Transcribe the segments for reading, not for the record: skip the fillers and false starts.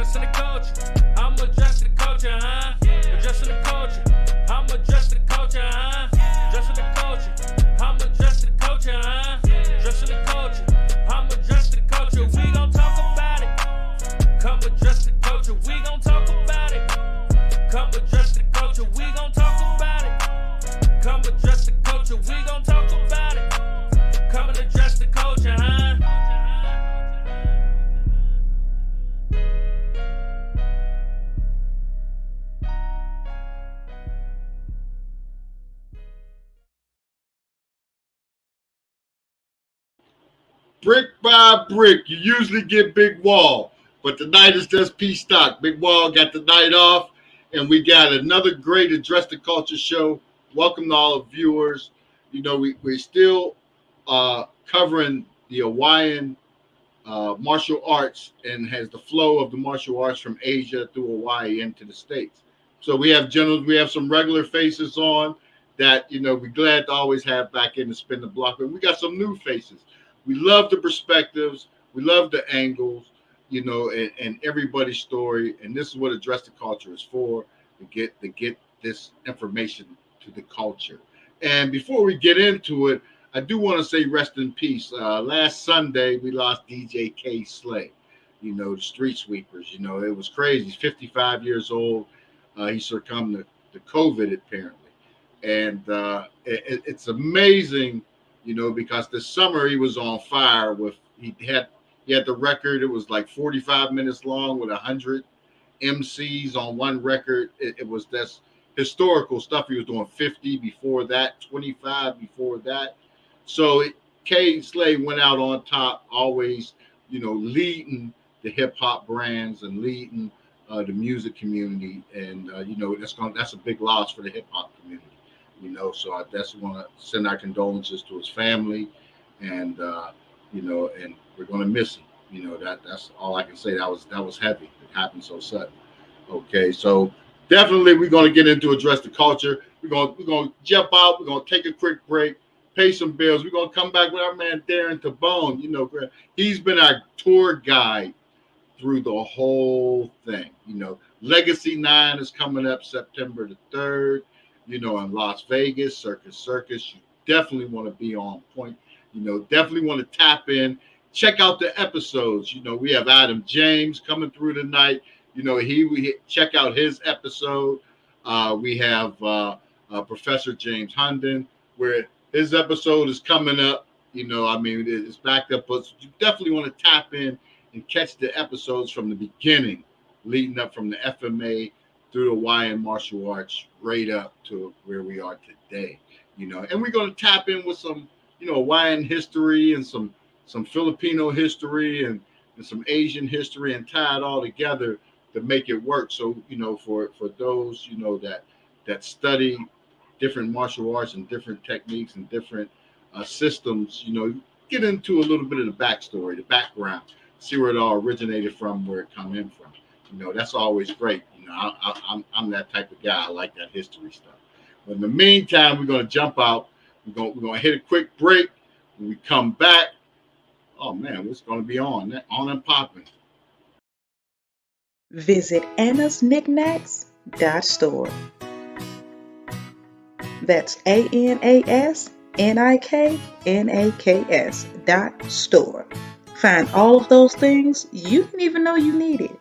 Addressing the culture. I'm addressing the culture, huh? Addressing the culture. I'm addressing the culture, huh? Addressing the culture. I'm addressing the culture, huh? Addressing the culture. I'm addressing the culture. We gon' talk about it. Come address the culture. We gon' talk about it. Come address the culture. We gon' talk about it. Come address the culture. We gon' talk about it. Come and address the culture, huh? Brick by brick, you usually get Big Wall, but tonight is just P.stock. Big Wall got the night off, and we got another great Address the Culture show. Welcome to all the viewers. You know, we're still covering the Hawaiian martial arts and has the flow of the martial arts from Asia through Hawaii into the States. So we have generals, we have some regular faces on that, you know, we're glad to always have back in to spin the block, but we got some new faces. We love the perspectives. We love the angles, you know, and everybody's story. And this is what Address the Culture is for, to get this information to the culture. And before we get into it, I do want to say rest in peace. Last Sunday, we lost DJ K. Slay, you know, the street sweepers. You know, it was crazy. He's 55 years old. He succumbed to COVID, apparently. And it's amazing, you know, because this summer he was on fire with, he had the record. It was like 45 minutes long with 100 MCs on one record. It was this historical stuff. He was doing 50 before that, 25 before that. So K. Slay went out on top, always, you know, leading the hip hop brands and leading the music community. And, you know, that's a big loss for the hip hop community. You know, so I just want to send our condolences to his family, and you know, and we're going to miss him. You know, that's all I can say. That was heavy. It happened so sudden. Okay, so definitely we're going to get into Address the Culture. We're going to jump out. We're going to take a quick break, pay some bills. We're going to come back with our man DARREN TIBON. You know, he's been our tour guide through the whole thing. You know, Legacy 9 is coming up September the 3rd. You know, in Las Vegas, Circus. You definitely want to be on point. You know, definitely want to tap in. Check out the episodes. You know, we have Adam James coming through tonight. You know, we check out his episode. We have Professor James HUNDON, where his episode is coming up. You know, I mean, it's backed up, but you definitely want to tap in and catch the episodes from the beginning, leading up from the FMA through the Hawaiian martial arts, right up to where we are today, you know. And we're going to tap in with some, you know, Hawaiian history and some Filipino history and some Asian history, and tie it all together to make it work. So, you know, for those, you know, that study different martial arts and different techniques and different systems, you know, get into a little bit of the backstory, the background, see where it all originated from, where it come in from. You know, that's always great. You know, I'm that type of guy. I like that history stuff. But in the meantime, we're going to jump out. We're going to hit a quick break. When we come back, oh man, it's going to be on and popping. Visit AnnasKnickknacks.store. That's AnnasKnickknacks.store. Find all of those things you didn't even know you needed.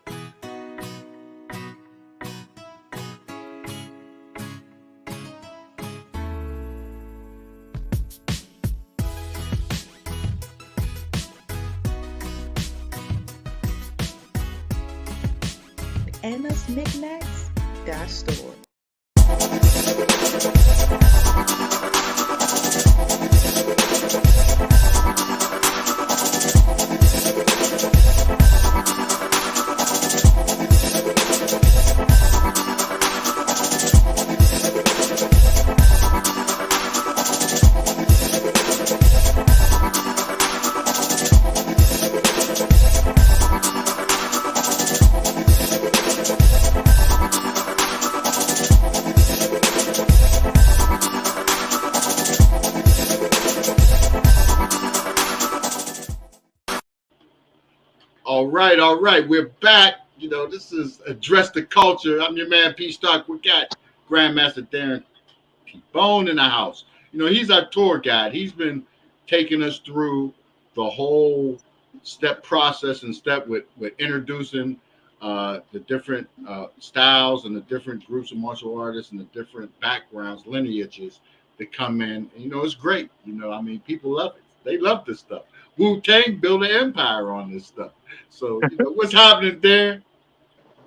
AnnasKnickknacks.store. All right. We're back You know, this is Address the Culture. I'm your man, P.stock. We got Grandmaster Darren Tibon in the house. You know, he's our tour guide. He's been taking us through the whole step process and step with introducing the different styles and the different groups of martial artists and the different backgrounds, lineages that come in. And, you know, it's great. You know, I mean, people love it. They love this stuff. Wu-Tang built an empire on this stuff. So, you know, what's happening there?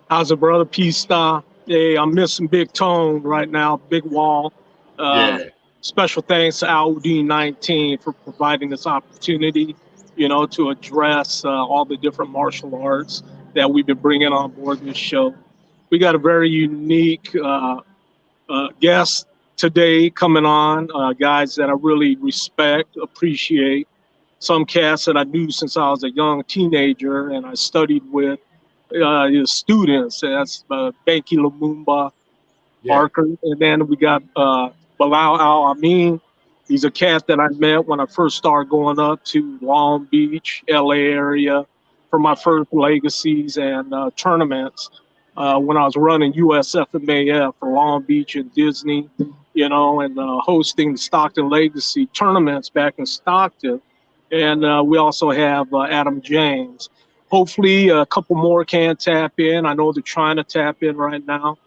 How's it, brother? P.stock. Hey, I'm missing Big Tone right now, Big Wall. Yeah. Special thanks to Audi 19 for providing this opportunity, you know, to address all the different martial arts that we've been bringing on board this show. We got a very unique guest today coming on, guys that I really respect, appreciate. Some cats that I knew since I was a young teenager and I studied with his students. That's Bigg, Parker. And then we got BILAL AL'AMIN. He's a cat that I met when I first started going up to Long Beach, LA area for my first legacies and tournaments when I was running USFMAF for Long Beach and Disney, you know, and hosting the Stockton Legacy tournaments back in Stockton. And we also have Adam James. Hopefully a couple more can tap in. I know they're trying to tap in right now.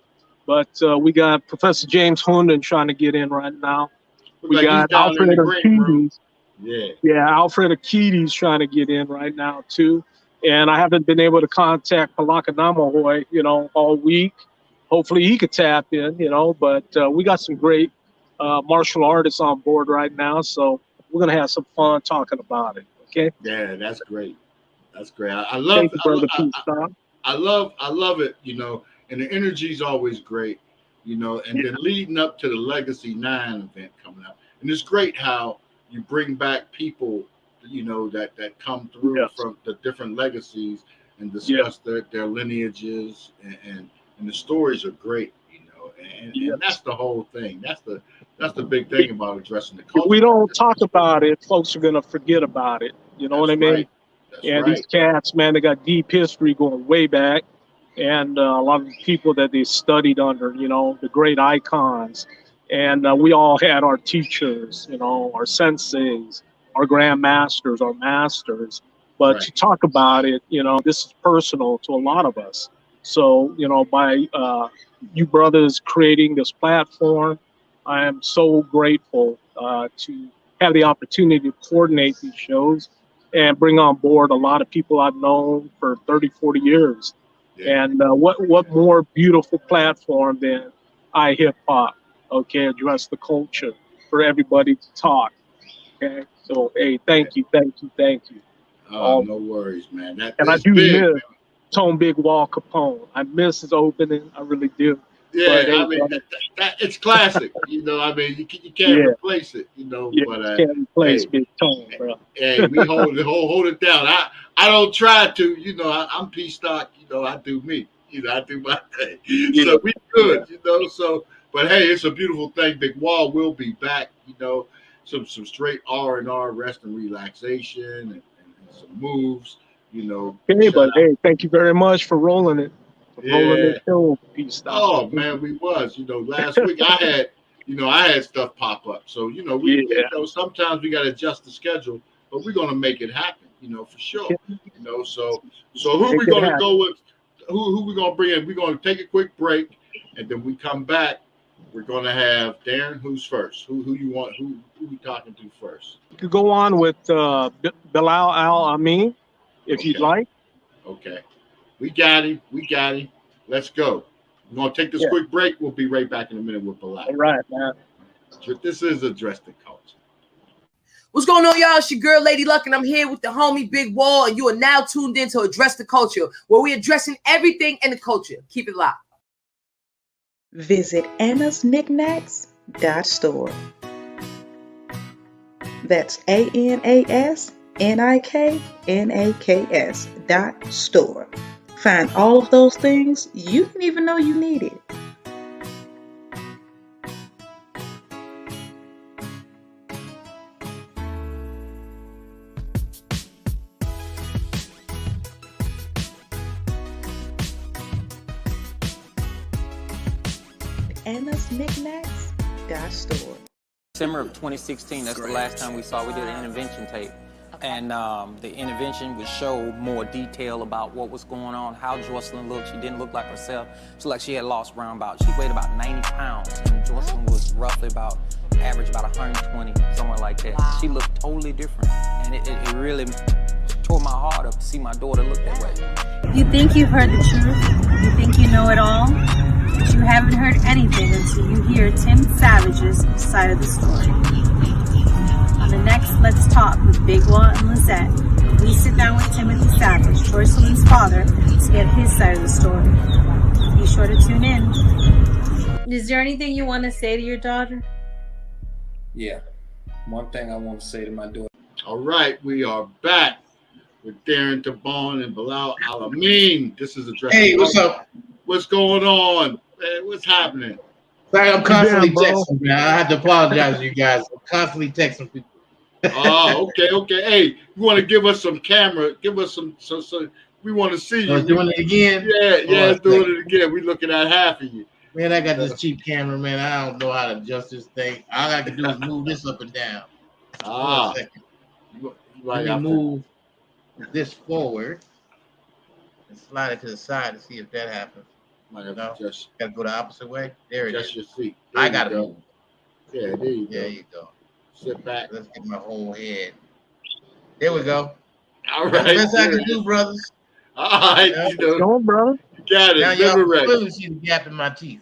But we got Professor James HUNDON trying to get in right now. We got Alfred Akides. Yeah, Alfred Akides trying to get in right now too. And I haven't been able to contact Palaka, you know, all week. Hopefully he could tap in, you know. But we got some great martial artists on board right now, so we're gonna have some fun talking about it. Okay. Yeah, that's great. That's great. I love it. I love it. You know. And the energy is always great, you know, and then leading up to the Legacy 9 event coming up. And it's great how you bring back people, you know, that come through from the different legacies and discuss their lineages and the stories are great, you know, and that's the whole thing. That's the big thing about addressing the culture. If we don't talk about it, folks are going to forget about it. You know what I mean? Right. And these cats, man, they got deep history going way back. And a lot of the people that they studied under, you know, the great icons. And we all had our teachers, you know, our senseis, our grandmasters, our masters. But to talk about it, you know, this is personal to a lot of us. So, you know, by you brothers creating this platform, I am so grateful to have the opportunity to coordinate these shows and bring on board a lot of people I've known for 30, 40 years. And what more beautiful platform than iHipHop, okay, address the culture for everybody to talk, okay? So, hey, thank you. Oh, no worries, man. And I do miss Tone Big Wall Capone. I miss his opening, I really do. Yeah, but, I mean, it's classic, you know, I mean, you can't replace it, you know. But can't replace Big Tone, bro. Hey, we hold it down. I don't try to, you know, I'm P.stock, you know, I do me, you know, I do my thing. So we good, you know, so, but hey, it's a beautiful thing. Big Wall will be back, you know, some straight R&R, rest and relaxation and some moves, you know. Hey, but hey, thank you very much for rolling it. Oh man, we was, you know, last week I had stuff pop up. So, you know, you know, sometimes we gotta adjust the schedule, but we're gonna make it happen, you know, for sure. You know, so who we gonna go with? Who we gonna bring in? We're gonna take a quick break and then we come back. We're gonna have Darren, who's first? Who you want? Who we talking to first? You could go on with BILAL AL'AMIN if you'd like. Okay. We got him. Let's go. We're going to take this quick break. We'll be right back in a minute with BILAL. All right, man. This is Address the Culture. What's going on, y'all? It's your girl, Lady Luck, and I'm here with the homie Big Wall, and you are now tuned in to Address the Culture, where we're addressing everything in the culture. Keep it locked. Visit AnnasKnickknacks.store. That's AnnasKnickknacks.store. Find all of those things you didn't even know you needed. and us knickknacks got stored. December of 2016, that's the last time we saw. We did an intervention tape. And the intervention would show more detail about what was going on, how Jocelyn looked. She didn't look like herself. She looked like she had lost around she weighed about 90 pounds. And Jocelyn was roughly average about 120, somewhere like that. Wow. She looked totally different. And it really tore my heart up to see my daughter look that way. You think you've heard the truth. You think you know it all. But you haven't heard anything until you hear Tim Savage's side of the story. On the next Let's Talk with Bigg and Lizette, we sit down with Timothy Savage, Joycelyn's father, to get his side of the story. Be sure to tune in. Is there anything you want to say to your daughter? Yeah. One thing I want to say to my daughter. All right, we are back with Darren Tibon and Bilal Al'AMin. This is Addressing. Hey, what's up? What's going on? Man, what's happening? Sorry, I'm constantly texting, man. I have to apologize to you guys. I'm constantly texting people. Oh, okay. Hey, you want to give us some camera? Give us some. So we want to see you. Doing it again? Yeah, doing it again. We're looking at half of you. Man, I got this cheap camera, man. I don't know how to adjust this thing. All I can do is move this up and down. Let me move this forward and slide it to the side to see if that happens. Just gotta go the opposite way. There it is. Just your feet. I gotta move. Yeah, there you go. There you go. Sit back. Let's get my whole head. There we go. All right. That's the best I can do, brothers. All right. Go on, brother. You got it. Now y'all clearly see the gap in my teeth.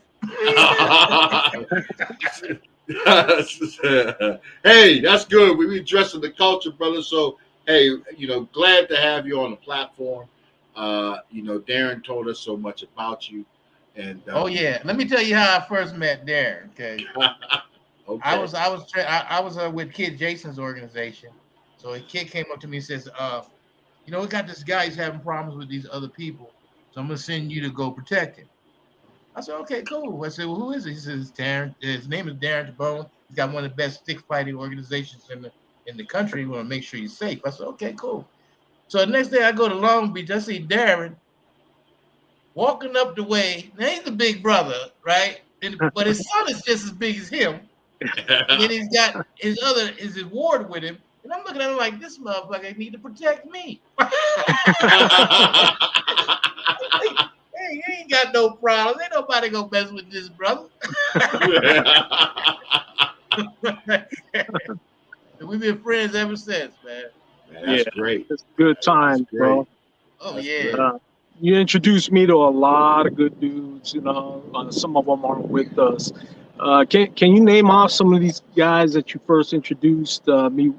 Hey, that's good. We addressing the culture, brother. So, hey, glad to have you on the platform. Darren told us so much about you. And oh yeah, let me tell you how I first met Darren. Okay. Okay. I was with Kid Jason's organization. So a kid came up to me and says, we got this guy, he's having problems with these other people. So I'm gonna send you to go protect him. I said, okay, cool. I said, well, who is it? He says, Darren. His name is Darren Tibon. He's got one of the best stick fighting organizations in the country. We want to make sure he's safe. I said, okay, cool. So the next day I go to Long Beach, I see Darren walking up the way. Now he's a big brother, right? But his son is just as big as him. And then he's got his ward with him. And I'm looking at him like, this motherfucker need to protect me. Hey, he ain't got no problems. Ain't nobody gonna mess with this brother. We've been friends ever since, man. That's great. It's a good time, bro. Oh, yeah. You introduced me to a lot of good dudes. Some of them are with us. Can you name off some of these guys that you first introduced me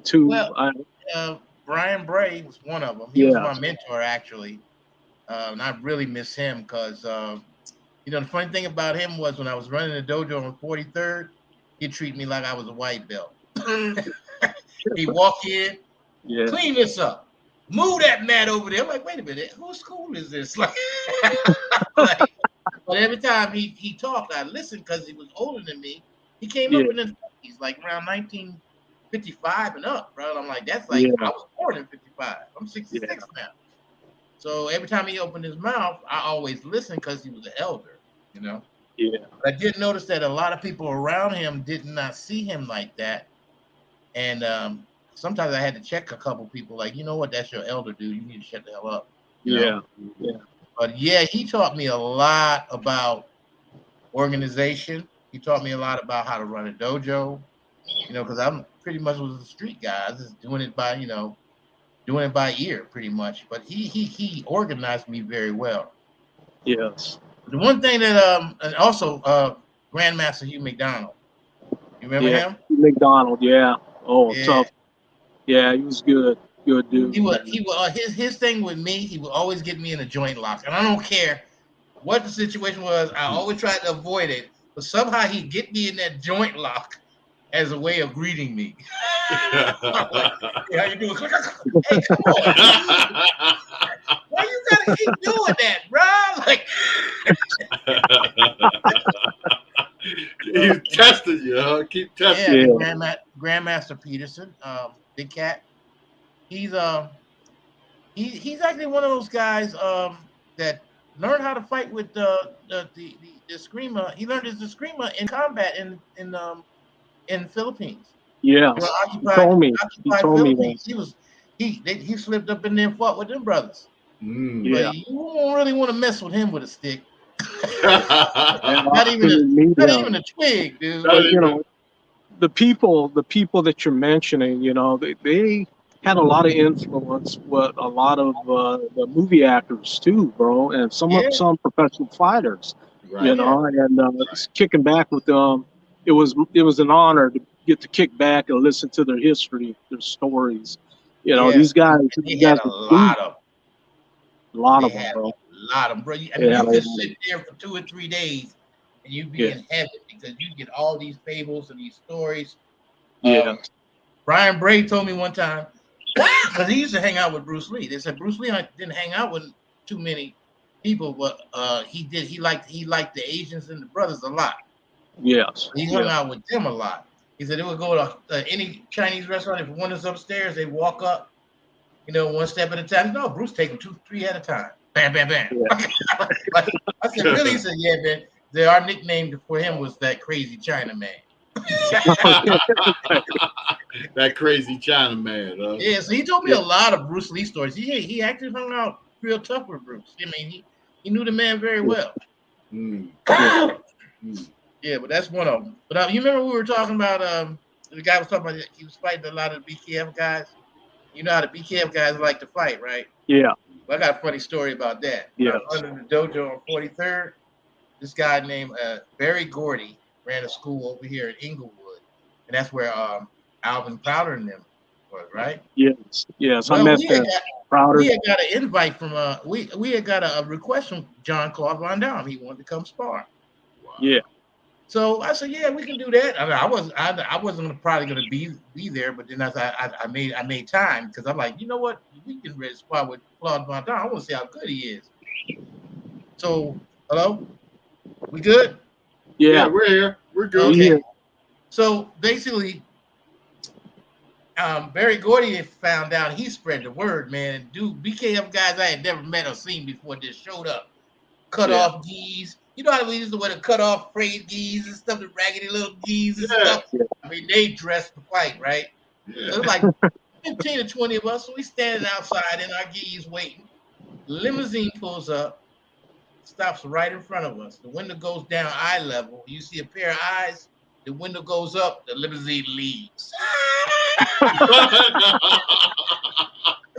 to? Well, Brian Bray was one of them. He was my mentor, actually. And I really miss him because, the funny thing about him was when I was running the dojo on 43rd, he'd treat me like I was a white belt. He'd walk in, clean this up. Move that mat over there. I'm like, wait a minute, whose school is this? But every time he talked, I listened because he was older than me. He came up in the 50s, like around 1955 and up, bro. I'm like, that's like, I was born in 55. I'm 66 now. So every time he opened his mouth, I always listened because he was an elder, Yeah. But I did notice that a lot of people around him did not see him like that. And sometimes I had to check a couple people, like, you know what, that's your elder, dude. You need to shut the hell up. You know? But he taught me a lot about organization. He taught me a lot about how to run a dojo, because I'm pretty much was a street guy. I was just doing it by, doing it by ear pretty much. But he organized me very well. Yes. The one thing that and also Grandmaster Hugh McDonald. You remember him? McDonald, tough. Yeah, he was good. Good dude. He was his thing with me, he would always get me in a joint lock. And I don't care what the situation was, I always tried to avoid it. But somehow he'd get me in that joint lock as a way of greeting me. Like, how you doing? Hey, come on. Why you gotta keep doing that, bro? Like he's testing you, huh? Keep testing. Yeah, Grandmaster Peterson, Big Cat. He's actually one of those guys that learned how to fight with the screamer. He learned his screamer in combat in Philippines. Yeah, Well, he told me. He occupied told me that. Philippines. He slipped up in there and fought with them brothers. Mm. But Yeah. you won't really want to mess with him with a stick. Yeah, not even a twig, dude. But, you know, the people that you're mentioning, you know, they had a lot of influence with a lot of the movie actors too, bro, and some professional fighters, Right. you know, and kicking back with them, it was an honor to get to kick back and listen to their history, their stories. You know, these guys, they had a lot of them, bro. A lot of them, bro. I mean, you could sit there for 2 or 3 days and you'd be in heaven because you get all these fables and these stories. Yeah. Brian Bray told me one time, because he used to hang out with Bruce Lee. They said Bruce Lee didn't hang out with too many people, but he did. He liked the Asians and the brothers a lot. Yes. He hung out with them a lot. He said they would go to any Chinese restaurant. If one is upstairs, they walk up, you know, one step at a time. No, Bruce take them 2, 3 at a time. Bam, bam, bam. Yeah. I said, really? He said, yeah, man. Our nickname for him was that crazy Chinaman. That crazy Chinaman. Yeah, so he told me a lot of Bruce Lee stories. He actually hung out real tough with Bruce. I mean, he knew the man very well. Mm. Yeah, but that's one of them. But you remember we were talking about the guy was talking about he was fighting a lot of the BKF guys. You know how the BKF guys like to fight, right? Yeah. Well, I got a funny story about that. Yeah. Under the dojo on 43rd, this guy named Barry Gordy ran a school over here in Inglewood, and that's where Alvin Crowder and them was, right? Yes. Yes. Well, I met Crowder. We had got an invite from we had got a request from John Claude Van Damme. He wanted to come spar. Wow. Yeah. So I said, yeah, we can do that. I mean, I wasn't probably going to be there, but then I made time because I'm like, you know what, we can really spar with Claude Van Damme. I want to see how good he is. So, hello, we good? Yeah, we're here. We're good. Okay. Yeah. So basically, Barry Gordy found out. He spread the word, man. Dude, BKF guys I had never met or seen before just showed up. Cut off geese. You know how we used to wear the cut off frayed geese and stuff, the raggedy little geese and stuff. Yeah. I mean, they dressed to fight, right? Yeah. So it was like 15 or 20 of us. So we standing outside in our geese waiting. Limousine pulls up, stops right in front of us. The window goes down eye level. You see a pair of eyes. The window goes up. The limousine leaves.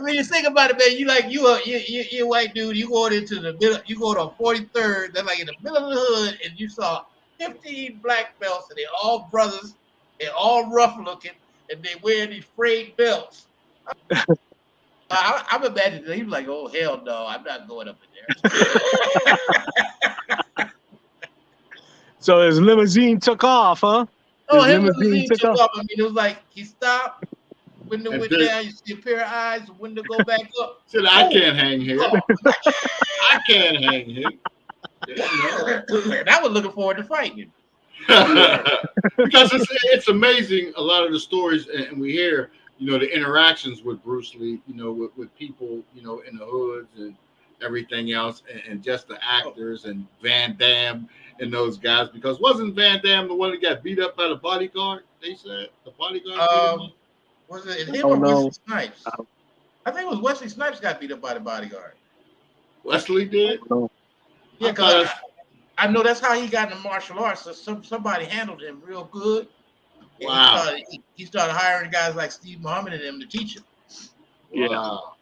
I mean, you think about it, man. You a white dude. You going into the middle. You go to 43rd. They're like in the middle of the hood, and you saw 15 black belts, and they all brothers. They're all rough looking, and they wearing these frayed belts. I'm imagining he was like, "Oh hell no, I'm not going up in there." So his limousine took off, huh? Oh, his limousine took off. I mean, it was like he stopped. Window went then, down. You see a pair of eyes. The window go back up. Said, I can't hang here. I can't hang here. And I was looking forward to fighting. Because it's amazing. A lot of the stories, and we hear, you know, the interactions with Bruce Lee, you know, with people, you know, in the hoods and everything else, and just the actors and Van Damme and those guys. Because wasn't Van Damme the one that got beat up by the bodyguard? They said the bodyguard. Was it him or Wesley Snipes? I think it was Wesley Snipes got beat up by the bodyguard. Wesley did? Yeah, because I know that's how he got into martial arts. So somebody handled him real good. Wow. He started hiring guys like Steve Muhammad and them to teach him. Yeah. Wow.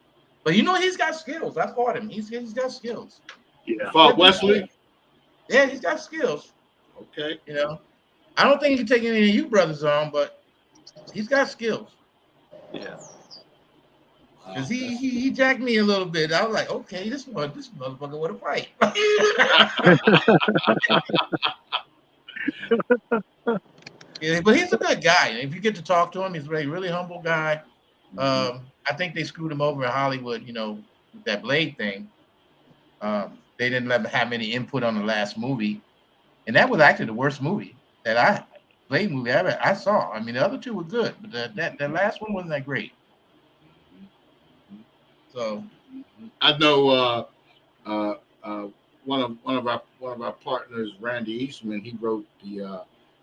But you know, he's got skills. I fought him. He's got skills. Yeah. Fought Wesley? Yeah, he's got skills. Okay. You know, I don't think he can take any of you brothers on, but he's got skills. Yeah. Cause he jacked me a little bit. I was like, okay, this motherfucker want to fight. Yeah, but he's a good guy. If you get to talk to him, he's a really humble guy. I think they screwed him over in Hollywood, you know, with that Blade thing. They didn't let him have any input on the last movie, and that was actually the worst movie that Blade movie I saw. I mean, the other two were good, but that last one wasn't that great. So I know one of our partners, Randy Eastman, he wrote he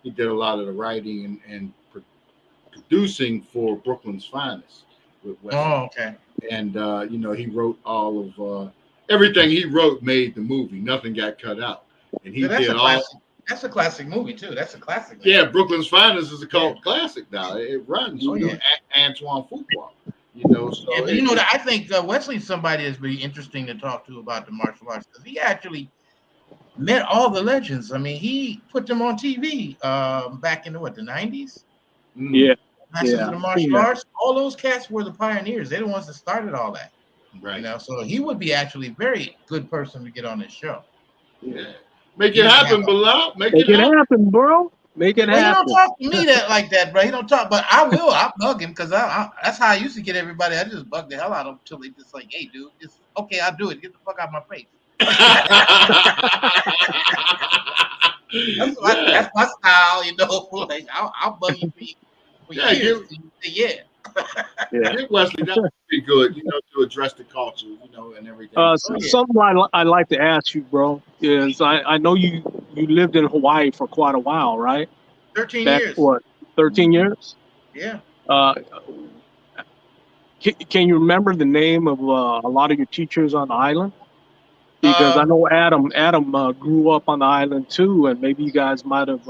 did a lot of the writing and producing for Brooklyn's Finest with Wesley. Oh, okay. And you know, he wrote all of everything he wrote made the movie. Nothing got cut out, and he did all. That's a classic movie too. That's a classic. Yeah, Brooklyn's Finest is a cult classic now. It runs. Oh, you know, Antoine Fuqua. You know, so yeah, but you know, I think Wesley's somebody that's really interesting to talk to about the martial arts, because he actually met all the legends. I mean, he put them on TV back in the 90s. Yeah. Masters of the martial arts. All those cats were the pioneers. They're the ones that started all that. Right. You know, so he would be actually a very good person to get on this show. Yeah. Make it happen, Bilal. Make it happen, bro. Make it happen. He don't talk to me like that, bro. He don't talk, but I will. I'll bug him, because that's how I used to get everybody. I just bug the hell out of them until they just like, hey, dude, it's okay. I'll do it. Get the fuck out of my face. That's my style, you know. Like I'll bug you for years. Yeah. Wesley, that would be good, you know, to address the culture, you know, and everything. Something I'd like to ask you, bro, is I know you lived in Hawaii for quite a while, right? 13 years. What, 13 years? Yeah. Can you remember the name of a lot of your teachers on the island? Because I know Adam grew up on the island too, and maybe you guys might have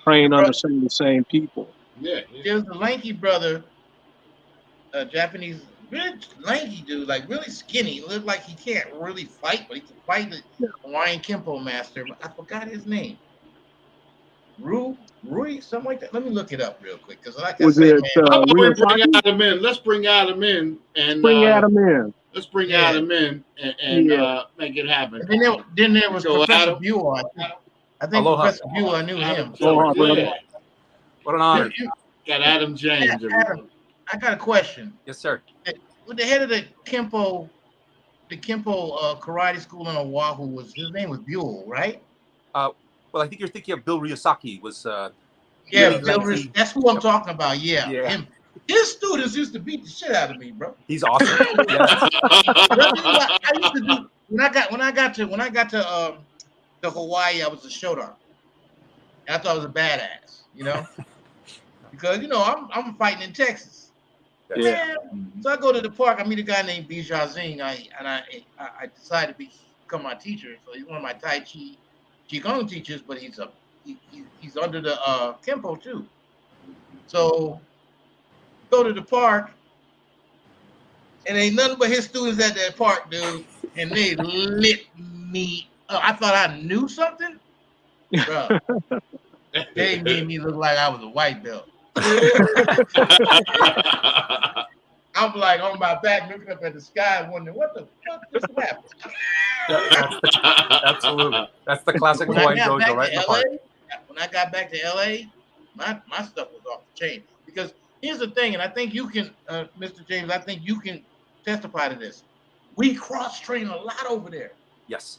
trained under some of the same people. Yeah. There's the lanky brother, Japanese, really lanky dude, like really skinny. Looked like he can't really fight, but he can fight the Hawaiian Kempo master. I forgot his name. Rui, something like that. Let me look it up real quick, because like I said, let's bring Adam in and bring Adam in. Let's bring Adam in and make it happen. And then there was Professor Buell. I think Professor Buell, I knew him. What an honor. Got Adam James. Adam, I got a question. Yes, sir. With the head of the Kempo karate school in Oahu, his name was Buell, right? Well, I think you're thinking of Bill Ryusaki. Bill, that's who I'm talking about. Yeah. Him. His students used to beat the shit out of me, bro. He's awesome. I used to do when I got to Hawaii, I was a shodan. And I thought I was a badass, you know, because you know I'm fighting in Texas. Yeah. So I go to the park. I meet a guy named Bijazing. I decided to become my teacher. So he's one of my Tai Chi Qigong teachers, but he's under the Kempo too. So go to the park, and ain't nothing but his students at that park, dude, and they lit me up. I thought I knew something, bro. They made me look like I was a white belt. I'm like on my back looking up at the sky, wondering what the fuck just happened. Absolutely, that's the classic Hawaii dojo, right? When I got back to LA, my stuff was off the chain, because here's the thing, and I think you can, Mr. James, I think you can testify to this. We cross-train a lot over there. Yes.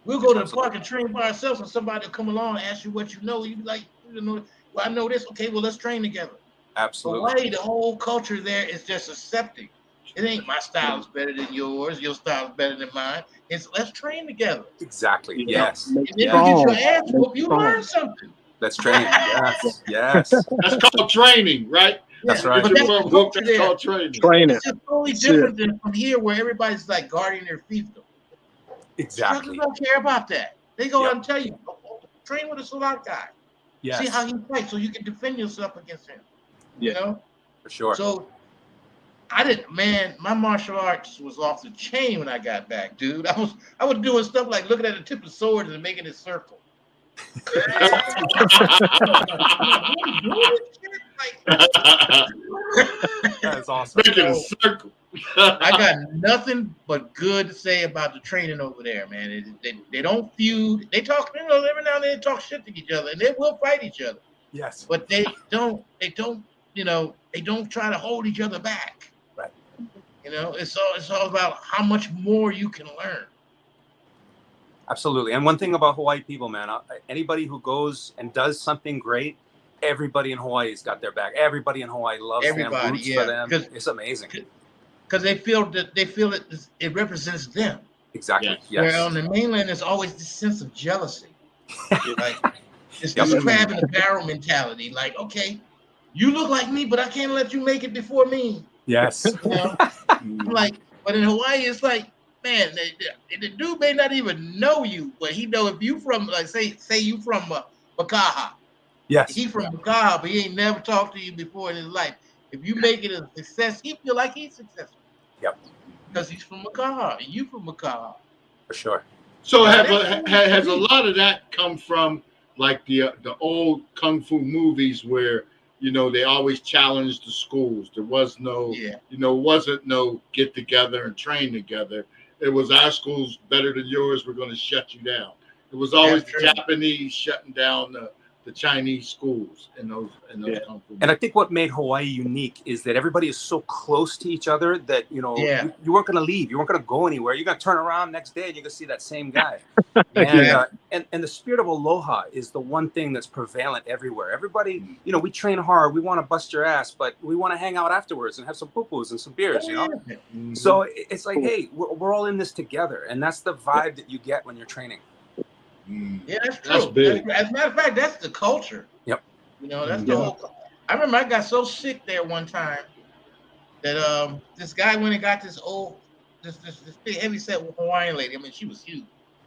We'll go to the park and train by ourselves, and somebody will come along and ask you what you know. You be like, you know, well, I know this. Okay, well, let's train together. Absolutely. Hawaii, the whole culture there is just accepting. It ain't my style is better than yours. Your style is better than mine. It's let's train together. Exactly. Yes. And then you get your ass whooped, you learn something. Let's train. Yes. Yes. That's called training, right? That's right. But that's called training. It's just totally different than from here, where everybody's like guarding their fiefdom. Exactly. Truckers don't care about that. They go out and tell you, train with a Salat guy. Yes. See how he fights, so you can defend yourself against him. You know? For sure. So my martial arts was off the chain when I got back, dude. I was doing stuff like looking at the tip of swords and making it circle. That is awesome. Making a circle. I got nothing but good to say about the training over there, man. They don't feud. They talk, you know, every now and then they talk shit to each other, and they will fight each other. Yes. But they don't, you know, they don't try to hold each other back. Right. You know, it's all about how much more you can learn. Absolutely. And one thing about Hawaii people, man, anybody who goes and does something great, everybody in Hawaii's got their back. Everybody in Hawaii loves them, roots for them. It's amazing. Because they feel it represents them. Exactly. Where Yes. on the mainland, there's always this sense of jealousy. Like, it's this crab in the barrel mentality. Like, okay, you look like me, but I can't let you make it before me. Yes. You know? I'm like, but in Hawaii, it's like, man, the dude may not even know you, but he know if you from, like, say you from Makaha. Yes. He from Makaha, but he ain't never talked to you before in his life. If you make it a success, he feel like he's successful. Yep. Because he's from Makaha, and you from Makaha. For sure. So has a lot of that come from like the old kung fu movies where, you know, they always challenged the schools. There was no, you know, wasn't no get together and train together. It was our school's better than yours. We're going to shut you down. It was always the Japanese shutting down the Chinese schools in those kung fu movies. And I think what made Hawaii unique is that everybody is so close to each other that, you know, you weren't going to leave. You weren't going to go anywhere. You're going to turn around next day and you're going to see that same guy. And the spirit of aloha is the one thing that's prevalent everywhere. Everybody, you know, we train hard. We want to bust your ass, but we want to hang out afterwards and have some poo-poos and some beers, you know? So it's like, hey, we're all in this together. And that's the vibe that you get when you're training. Yeah, that's true. That's big. As a matter of fact, that's the culture. Yep. You know, that's the whole. I remember I got so sick there one time that this guy went and got this big heavy set Hawaiian lady. I mean, she was huge.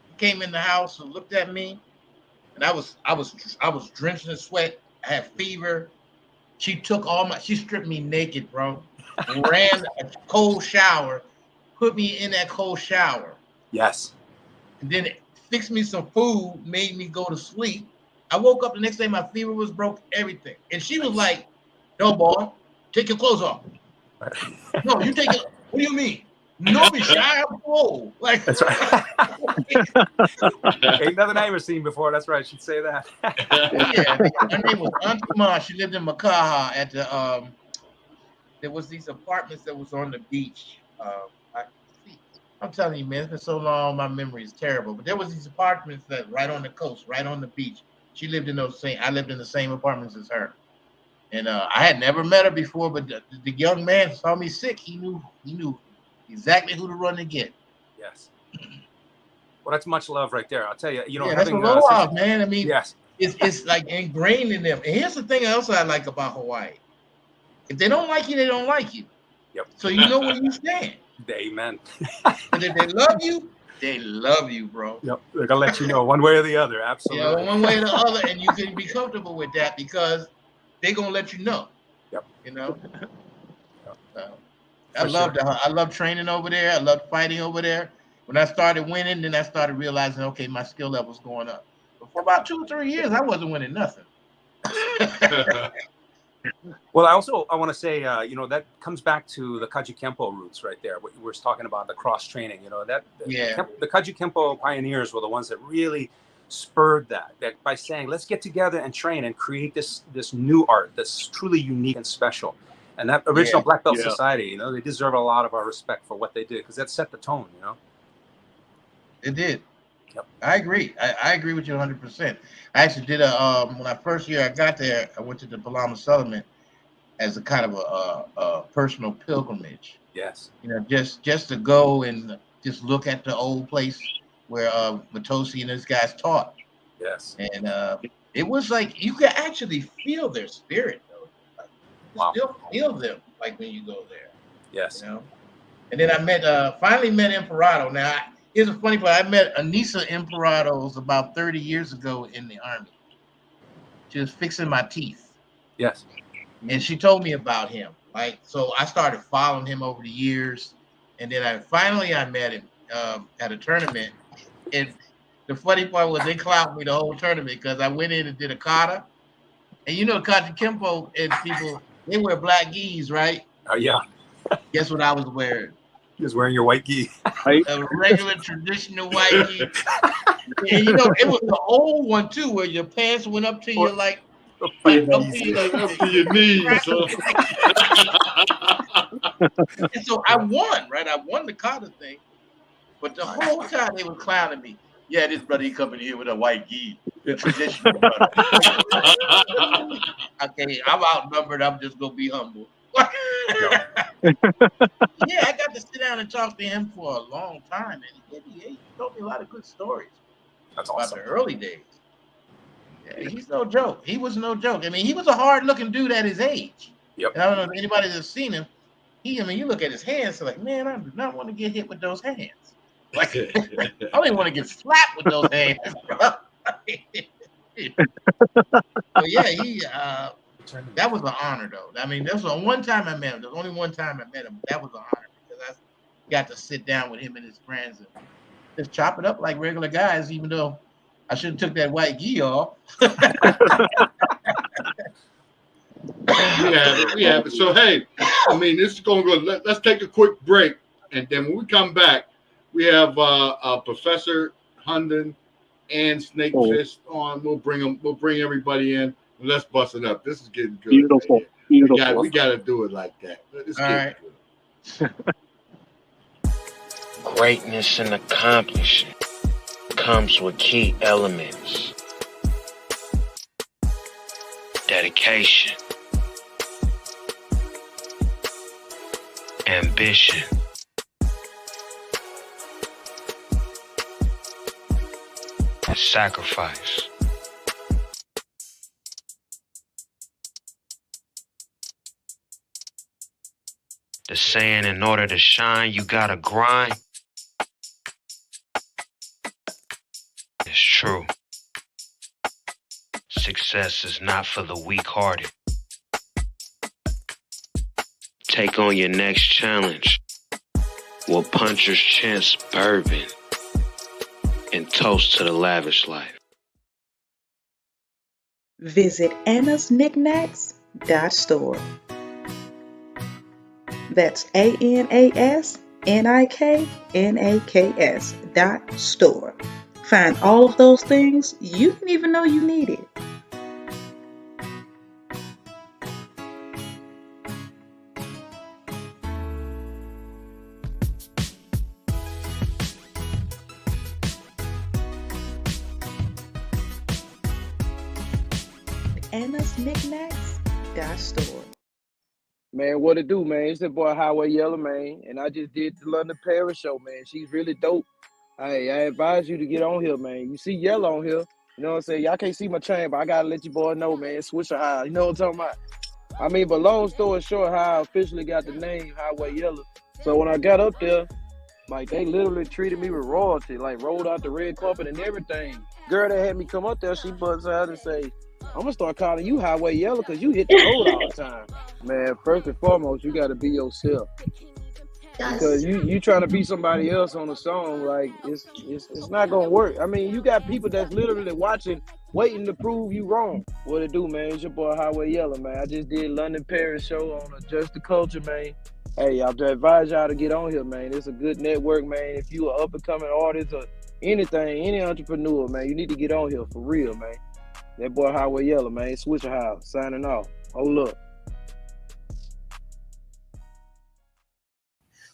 She came in the house and looked at me, and I was drenched in sweat. I had fever. She took she stripped me naked, bro. Ran a cold shower, put me in that cold shower. Yes. And then fixed me some food, made me go to sleep. I woke up the next day, my fever was broke, everything. And she was like, no, boy, take your clothes off. No, you take it. What do you mean? No, be shy, I'm cold. Like, that's right. Ain't nothing I ever seen before. That's right. She'd say that. Her name was Aunt Ma. She lived in Makaha at the, there was these apartments that was on the beach. I'm telling you, man, it's been so long, my memory is terrible. But there was these apartments that right on the coast, right on the beach. She lived in those I lived in the same apartments as her. And I had never met her before, but the young man saw me sick. He knew exactly who to run to get. Yes. Well, that's much love right there. I'll tell you, you know, that's having aloha, man. I mean, yes, it's like ingrained in them. And here's the thing else I like about Hawaii. If they don't like you, they don't like you. Yep. So you know where you stand. Amen. But if they love you, bro. Yep. They're gonna let you know one way or the other. Absolutely. You know, one way or the other, and you can be comfortable with that because they're gonna let you know. Yep. You know. I love training over there. I love fighting over there. When I started winning, then I started realizing, okay, my skill level's going up. But for about 2 or 3 years, I wasn't winning nothing. Well, I want to say, you know, that comes back to the Kaji Kempo roots right there. What you were talking about, the cross training, you know, the Kaji Kempo pioneers were the ones that really spurred that by saying, let's get together and train and create this new art that's truly unique and special. And that original Black Belt Society, you know, they deserve a lot of our respect for what they did because that set the tone, you know. It did. Yep. I agree. I agree with you 100%. I actually did when I first year I got there, I went to the Palama settlement as a kind of a personal pilgrimage. Yes. You know, just to go and just look at the old place where Matosi and those guys taught. Yes. And it was like you could actually feel their spirit, though. Like, you still feel them like when you go there. Yes. You know? And then I finally met Imperato. Now, here's a funny part. I met Anissa Imperatos about 30 years ago in the Army. She was fixing my teeth. Yes. And she told me about him. Like, so I started following him over the years. And then I met him at a tournament. And the funny part was they clowned me the whole tournament because I went in and did a kata. And you know, Kaji Kempo and people, they wear black gis, right? Oh, yeah. Guess what I was wearing? He was wearing your white gi. A regular traditional white gi. And you know, it was the old one too, where your pants went up to your like up to your knees. And so I won, right? I won the kata thing. But the whole time they were clowning me. Yeah, this brother, he coming here with a white gi. The traditional brother. Okay, I'm outnumbered. I'm just gonna be humble. Yeah, I got to sit down and talk to him for a long time, and he told me a lot of good stories. That's about awesome. the early days. Yeah, he's no joke. He was no joke. I mean, he was a hard-looking dude at his age. Yep. And I don't know if anybody that's seen him. I mean, you look at his hands, so like, man, I do not want to get hit with those hands. Like, I don't even want to get slapped with those hands. But yeah, that was an honor, though. I mean, that was the one time I met him. There's only one time I met him. That was an honor because I got to sit down with him and his friends and just chop it up like regular guys, even though I should have took that white gi off. We have it. So hey, I mean, this is going to go. Let's take a quick break, and then when we come back, we have Professor HUNDON and SNAKEFIST on. We'll bring them. We'll bring everybody in. And let's bust it up. This is getting good. Beautiful. Beautiful. We got to do it like that. It's all right. Good. Greatness and accomplishment comes with key elements. Dedication, ambition, and sacrifice. The saying, in order to shine, you gotta grind. It's true. Success is not for the weak-hearted. Take on your next challenge. We'll punchers chance bourbon and toast to the lavish life. Visit AnnasKnickknacks.store. That's AnnasKnickknacks.store. Find all of those things you didn't even know you needed. AnnasKnickknacks.store. Man, what it do, man? It's the boy Highway Yellow, man. And I just did the London Paris show, man. She's really dope. Hey, I advise you to get on here, man. You see Yellow on here. You know what I'm saying? Y'all can't see my chain, but I got to let you boy know, man. Swisher High. You know what I'm talking about? I mean, but long story short, how I officially got the name Highway Yellow. So when I got up there, like, they literally treated me with royalty. Like, rolled out the red carpet and everything. Girl that had me come up there, she buzzed out and say, I'm going to start calling you Highway Yellow because you hit the road all the time. Man, first and foremost, you got to be yourself. Because you trying to be somebody else on a song, like, it's not going to work. I mean, you got people that's literally watching, waiting to prove you wrong. What it do, man? It's your boy Highway Yellow, man. I just did London Paris show on Adjust the Culture, man. Hey, I'll advise y'all to get on here, man. It's a good network, man. If you are up-and-coming artist or anything, any entrepreneur, man, you need to get on here for real, man. That boy Highway Yellow, man. Swisher House, signing off. Hold up.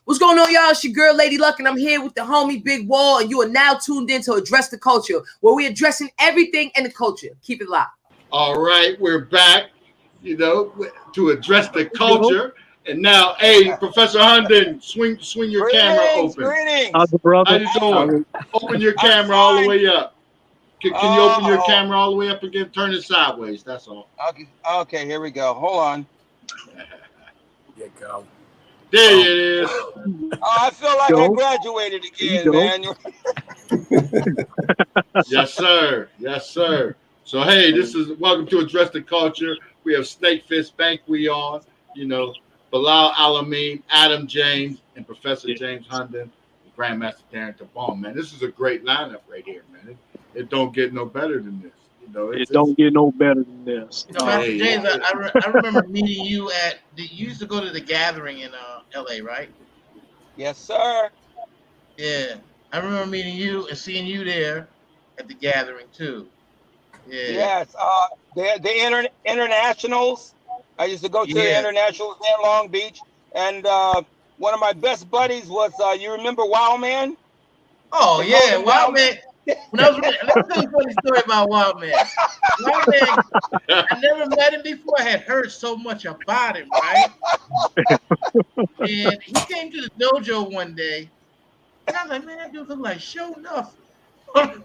What's going on, y'all? It's your girl, Lady Luck, and I'm here with the homie Big Wall, and you are now tuned in to Address the Culture, where we're addressing everything in the culture. Keep it locked. All right, we're back, you know, to address the culture. And now, hey, Professor HUNDON, swing your camera open. Greetings. How you doing? Open your camera all the way up. Can you open your camera all the way up again? Turn it sideways. That's all. Okay, here we go. Hold on. There you go. There it is. Oh, I feel like I graduated again, man. Yes, sir. Yes, sir. So, hey, this is welcome to Address the Culture. We have SNAKEFIST, BANQUI on, you know, BILAL AL'AMIN, Adam James, and Professor James HUNDON, and Grandmaster DARREN TIBON. Man, this is a great lineup right here, man. It don't get no better than this. You know, it don't get no better than this. You know, Master James, I remember meeting you at you used to go to the gathering in LA, right? Yes, sir. Yeah, I remember meeting you and seeing you there at the gathering too. Yeah. Yes, the internationals. I used to go to the internationals in Long Beach, and one of my best buddies was you remember Wow Man? Oh yeah, Wow Man. When I was let me tell you a funny story about Wild Man. Wild Man, I never met him before. I had heard so much about him, right? And he came to the dojo one day, and I was like, man, that dude look like Show Enough. You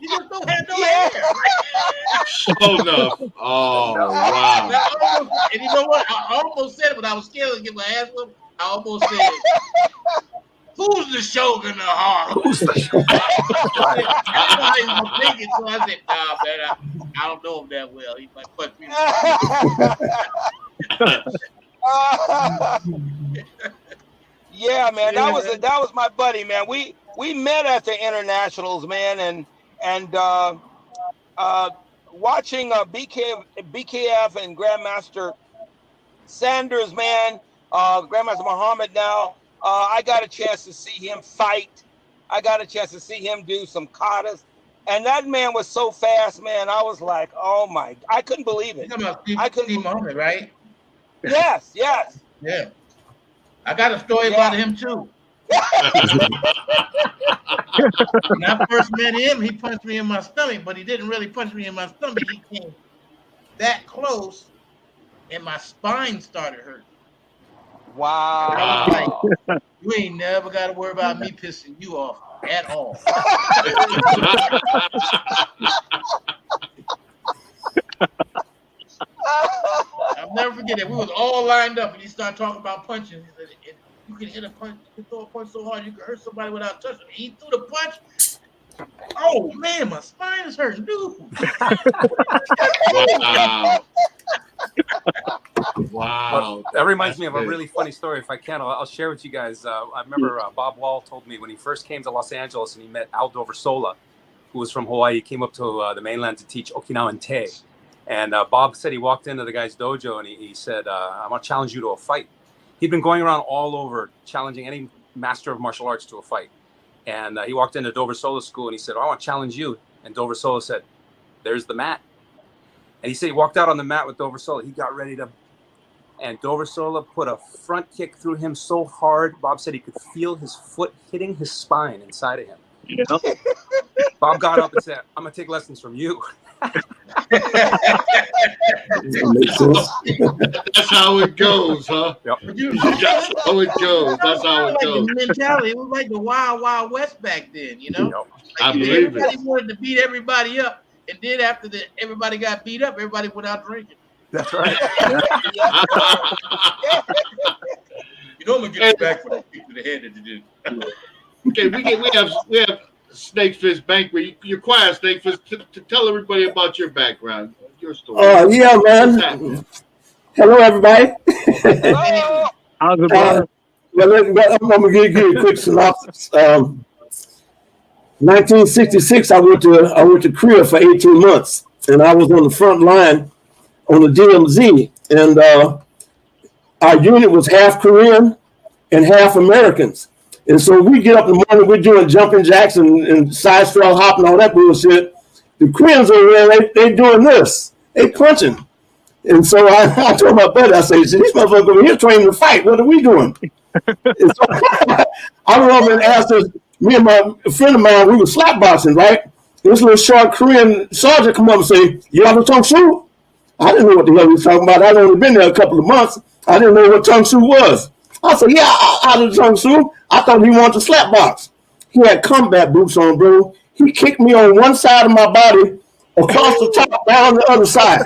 just don't have no hair. Show Enough. Oh, wow. And you know what? I almost said it, but I was scared to get my ass whooped. I almost said it. Who's the Shogun of Harlem? Who's the Shogun? I thinking, so I said, nah, man, I don't know him that well. He might punch me. Yeah, man, that was my buddy, man. We met at the internationals, man, and watching BKF and Grandmaster Sanders, man, Grandmaster Muhammad now. I got a chance to see him fight. I got a chance to see him do some katas. And that man was so fast, man. I was like, oh my, I couldn't believe it. I couldn't believe Muhammad, right? Yes. Yeah. I got a story about him too. When I first met him, he punched me in my stomach, but he didn't really punch me in my stomach. He came that close and my spine started hurting. Wow. I was like, you ain't never got to worry about me pissing you off at all. I'll never forget it. We was all lined up and he started talking about punching. He said, you can hit a punch, you can throw a punch so hard you can hurt somebody without touching. He threw the punch. Oh man, my spine is hurting, dude. Wow. Wow. That reminds me of a really funny story. If I can, I'll share with you guys. I remember Bob Wall told me when he first came to Los Angeles and he met Al Doversola, who was from Hawaii. He came up to the mainland to teach Okinawan Te. And Bob said he walked into the guy's dojo and he said, I'm going to challenge you to a fight. He'd been going around all over challenging any master of martial arts to a fight. And he walked into Doversola's school and he said, I want to challenge you. And Doversola said, there's the mat. And he said he walked out on the mat with Doversola. He got ready to, and Doversola put a front kick through him so hard, Bob said he could feel his foot hitting his spine inside of him. Yeah. Bob got up and said, I'm going to take lessons from you. That's how it goes, huh? Yep. That's how it goes. That's how it goes. The mentality, it was like the Wild Wild West back then, you know? Yep. Like I believe everybody wanted to beat everybody up, and then after everybody got beat up, everybody went out drinking. That's right. You know I'm gonna get you back for that kick to the head that you did. Okay, we have SNAKEFIST BANQUI. You're quiet, SNAKEFIST. To tell everybody about your background, your story. Oh yeah, man. Hello, everybody. Hello. How's it going? Well, I'm gonna give you a quick synopsis. 1966, I went to Korea for 18 months, and I was on the front line on the DMZ, and our unit was half Korean and half Americans. And so we get up in the morning, we're doing jumping jacks and side straddle hopping, all that bullshit. The Koreans over there, they doing this, they punching. And so I told my buddy, I said, these motherfuckers over here training to fight. What are we doing? And so I went over and asked us, me and a friend of mine, we were slap boxing, right? This little short Korean sergeant come up and say, you have a Tung Su? I didn't know what the hell he was talking about. I'd only been there a couple of months. I didn't know what Tung Su was. I said, yeah, I did Tung Su. I thought he wanted to slap box. He had combat boots on, bro. He kicked me on one side of my body, across the top, down the other side.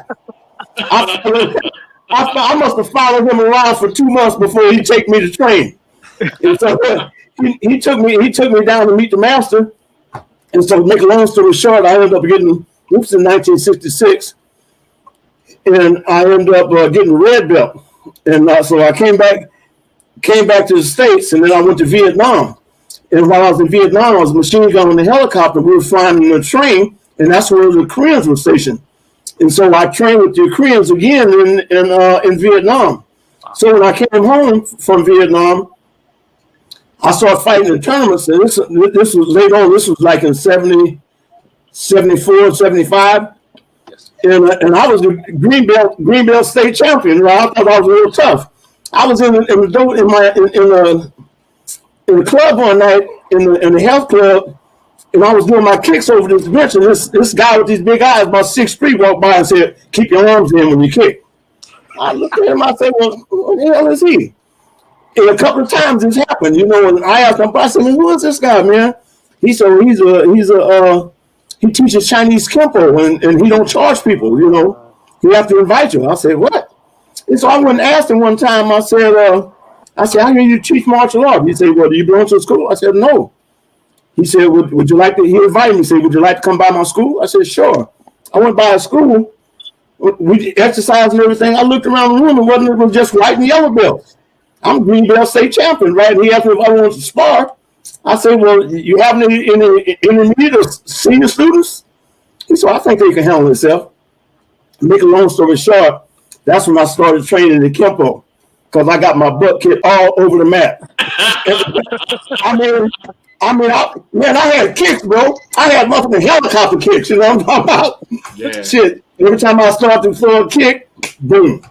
I must have followed him around for 2 months before he take me to train. And so he took me down to meet the master. And so to make a long story short, I ended up getting, this in 1966, and I ended up getting a red belt. And so I came back to the States, and then I went to Vietnam. And while I was in Vietnam, I was a machine gun on the helicopter. We were flying in a train, and that's where the Koreans were stationed. And so I trained with the Koreans again in Vietnam. So when I came home from Vietnam, I started fighting in tournaments. And this was later on. This was like in 70, 74, 75. And I was the green belt state champion. Right? I thought I was a little tough. I was in in the club one night in the health club, and I was doing my kicks over this bench, and this guy with these big eyes, about 6'3", walked by and said, "Keep your arms in when you kick." I looked at him, I said, "Well, what the hell is he?" And a couple of times this happened, you know, and I asked him, I said, "Who is this guy, man?" He said, he teaches Chinese Kempo, and he don't charge people, you know. He have to invite you. I said, "What?" And so I went and asked him one time, I said, "I hear you teach martial art." He said, "Well, do you belong to a school?" I said, "No." He said, would you like to, he invited me, he said, "Would you like to come by my school?" I said, "Sure." I went by his school, we exercised and everything. I looked around the room, and it was just white and yellow belts. I'm green belt state champion, right? And he asked me if I wanted to spar. I said, "Well, you have any intermediate or senior students?" He said, "I think they can handle themselves." Make a long story short, that's when I started training in Kempo, because I got my butt kicked all over the mat. I had kicks, bro. I had motherfucking helicopter kicks, you know what I'm talking about? Yeah. Shit, every time I started to throw a kick, boom.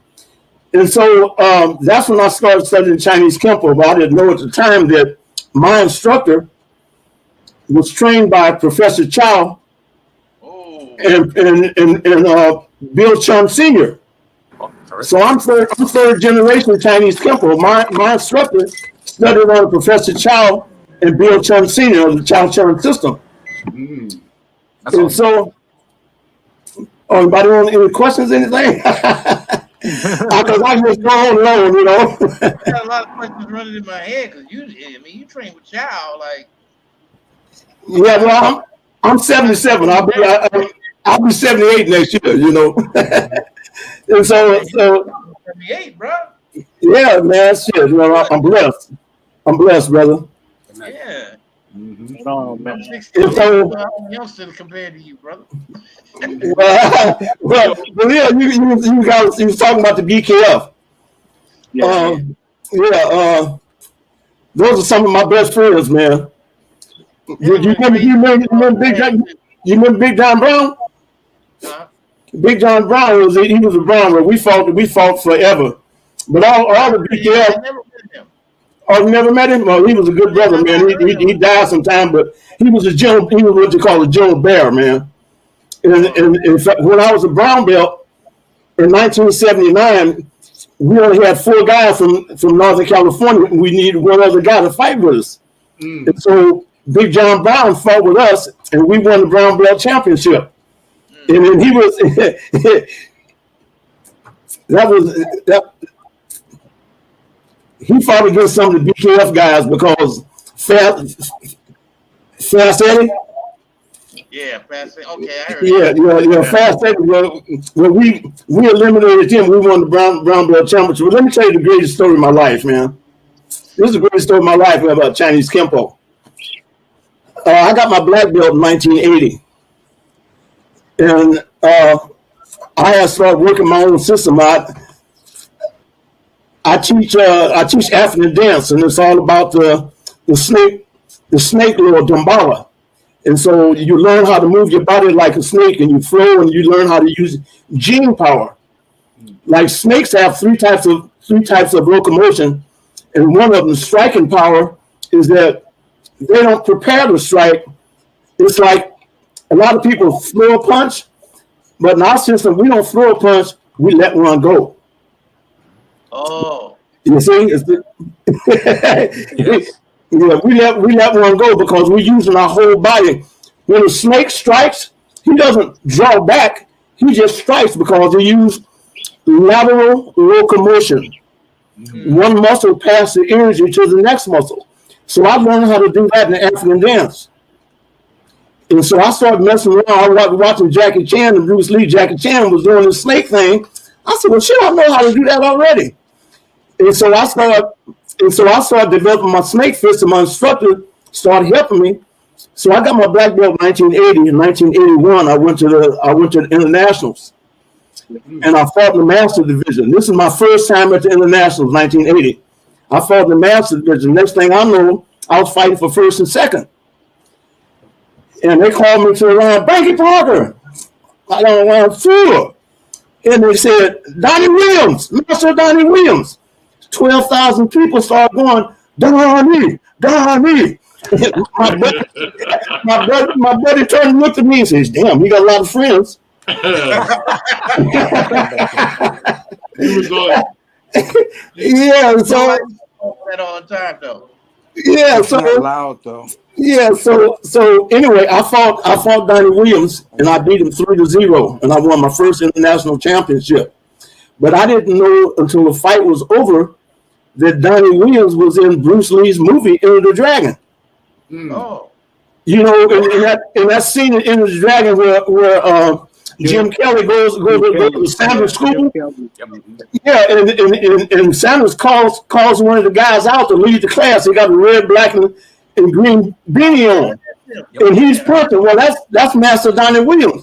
And so that's when I started studying Chinese Kempo, but I didn't know at the time that my instructor was trained by Professor Chow and Bill Chun Sr. So I'm third generation Chinese Kempo. My instructor studied under Professor Chow and Bill Chun Sr. of the Chow Chun system. And awesome. So, anybody want any questions, anything? Because I just go on and on, you know. I got a lot of questions running in my head because you train with Chow, like. Yeah, well, I'm 77. I'll be 78 next year, you know. And so 78, bro. Yeah, man, shit. You know, I'm blessed. I'm blessed, brother. Yeah. Mm-hmm. Oh man. I'm youngster compared to you, brother. well, yeah, you guys, you was talking about the BKF. Those are some of my best friends, man. You remember Big John Brown? Big John Brown was a Brown. We fought forever. But all the BKF. Oh, you never met him? Well, he was a good brother, man. He died sometime, but he was what you call a Joe Bear, man. And in fact, when I was a brown belt in 1979, we only had 4 guys from Northern California, and we needed one other guy to fight with us. And so Big John Brown fought with us, and we won the brown belt championship. And then he was he fought against some of the BKF guys because Fast Eddie. Yeah, Fast Eddie. Okay, I heard. Yeah. Fast Eddie. Well, we eliminated him. We won the brown belt championship. But let me tell you the greatest story of my life, man. This is the greatest story of my life about Chinese Kempo. I got my black belt in 1980, and I had started working my own system. I teach African dance, and it's all about the snake or Dambala. And so you learn how to move your body like a snake, and you flow, and you learn how to use gene power. Like snakes have three types of locomotion, and one of them, striking power, is that they don't prepare to strike. It's like a lot of people throw a punch, but in our system, we don't throw a punch, we let one go. Oh. You see? Yeah, we let one go because we're using our whole body. When a snake strikes, he doesn't draw back, he just strikes because he uses lateral locomotion. Mm-hmm. One muscle passes the energy to the next muscle. So I learned how to do that in the African dance. And so I started messing around. I was watching Jackie Chan and Bruce Lee. Jackie Chan was doing the snake thing. I said, well, shit, I know how to do that already. And so I started developing my snake fist, and my instructor started helping me. So I got my black belt in 1980. In 1981, I went to the internationals, and I fought in the master division. This is my first time at the internationals, 1980. I fought in the master division. Next thing I know, I was fighting for first and second. And they called me to the line, "Banqui Parker." I don't want to fool. And they said, "Donnie Williams, Master Donnie Williams." 12,000 people started going, Donnie. my buddy turned and looked at me and says, damn, he got a lot of friends. He was on. Yeah, so that all the time though. Yeah, so not loud though. Yeah, so anyway, I fought Donnie Williams and I beat him 3-0, and I won my first international championship. But I didn't know until the fight was over that Donnie Williams was in Bruce Lee's movie Enter the Dragon. Oh, you know, in that scene in Enter the Dragon where Jim Kelly goes to Sanders' school. Yeah, and Sanders calls one of the guys out to lead the class. He got a red, black, and green beanie on, and he's punching. Well, that's Master Donnie Williams.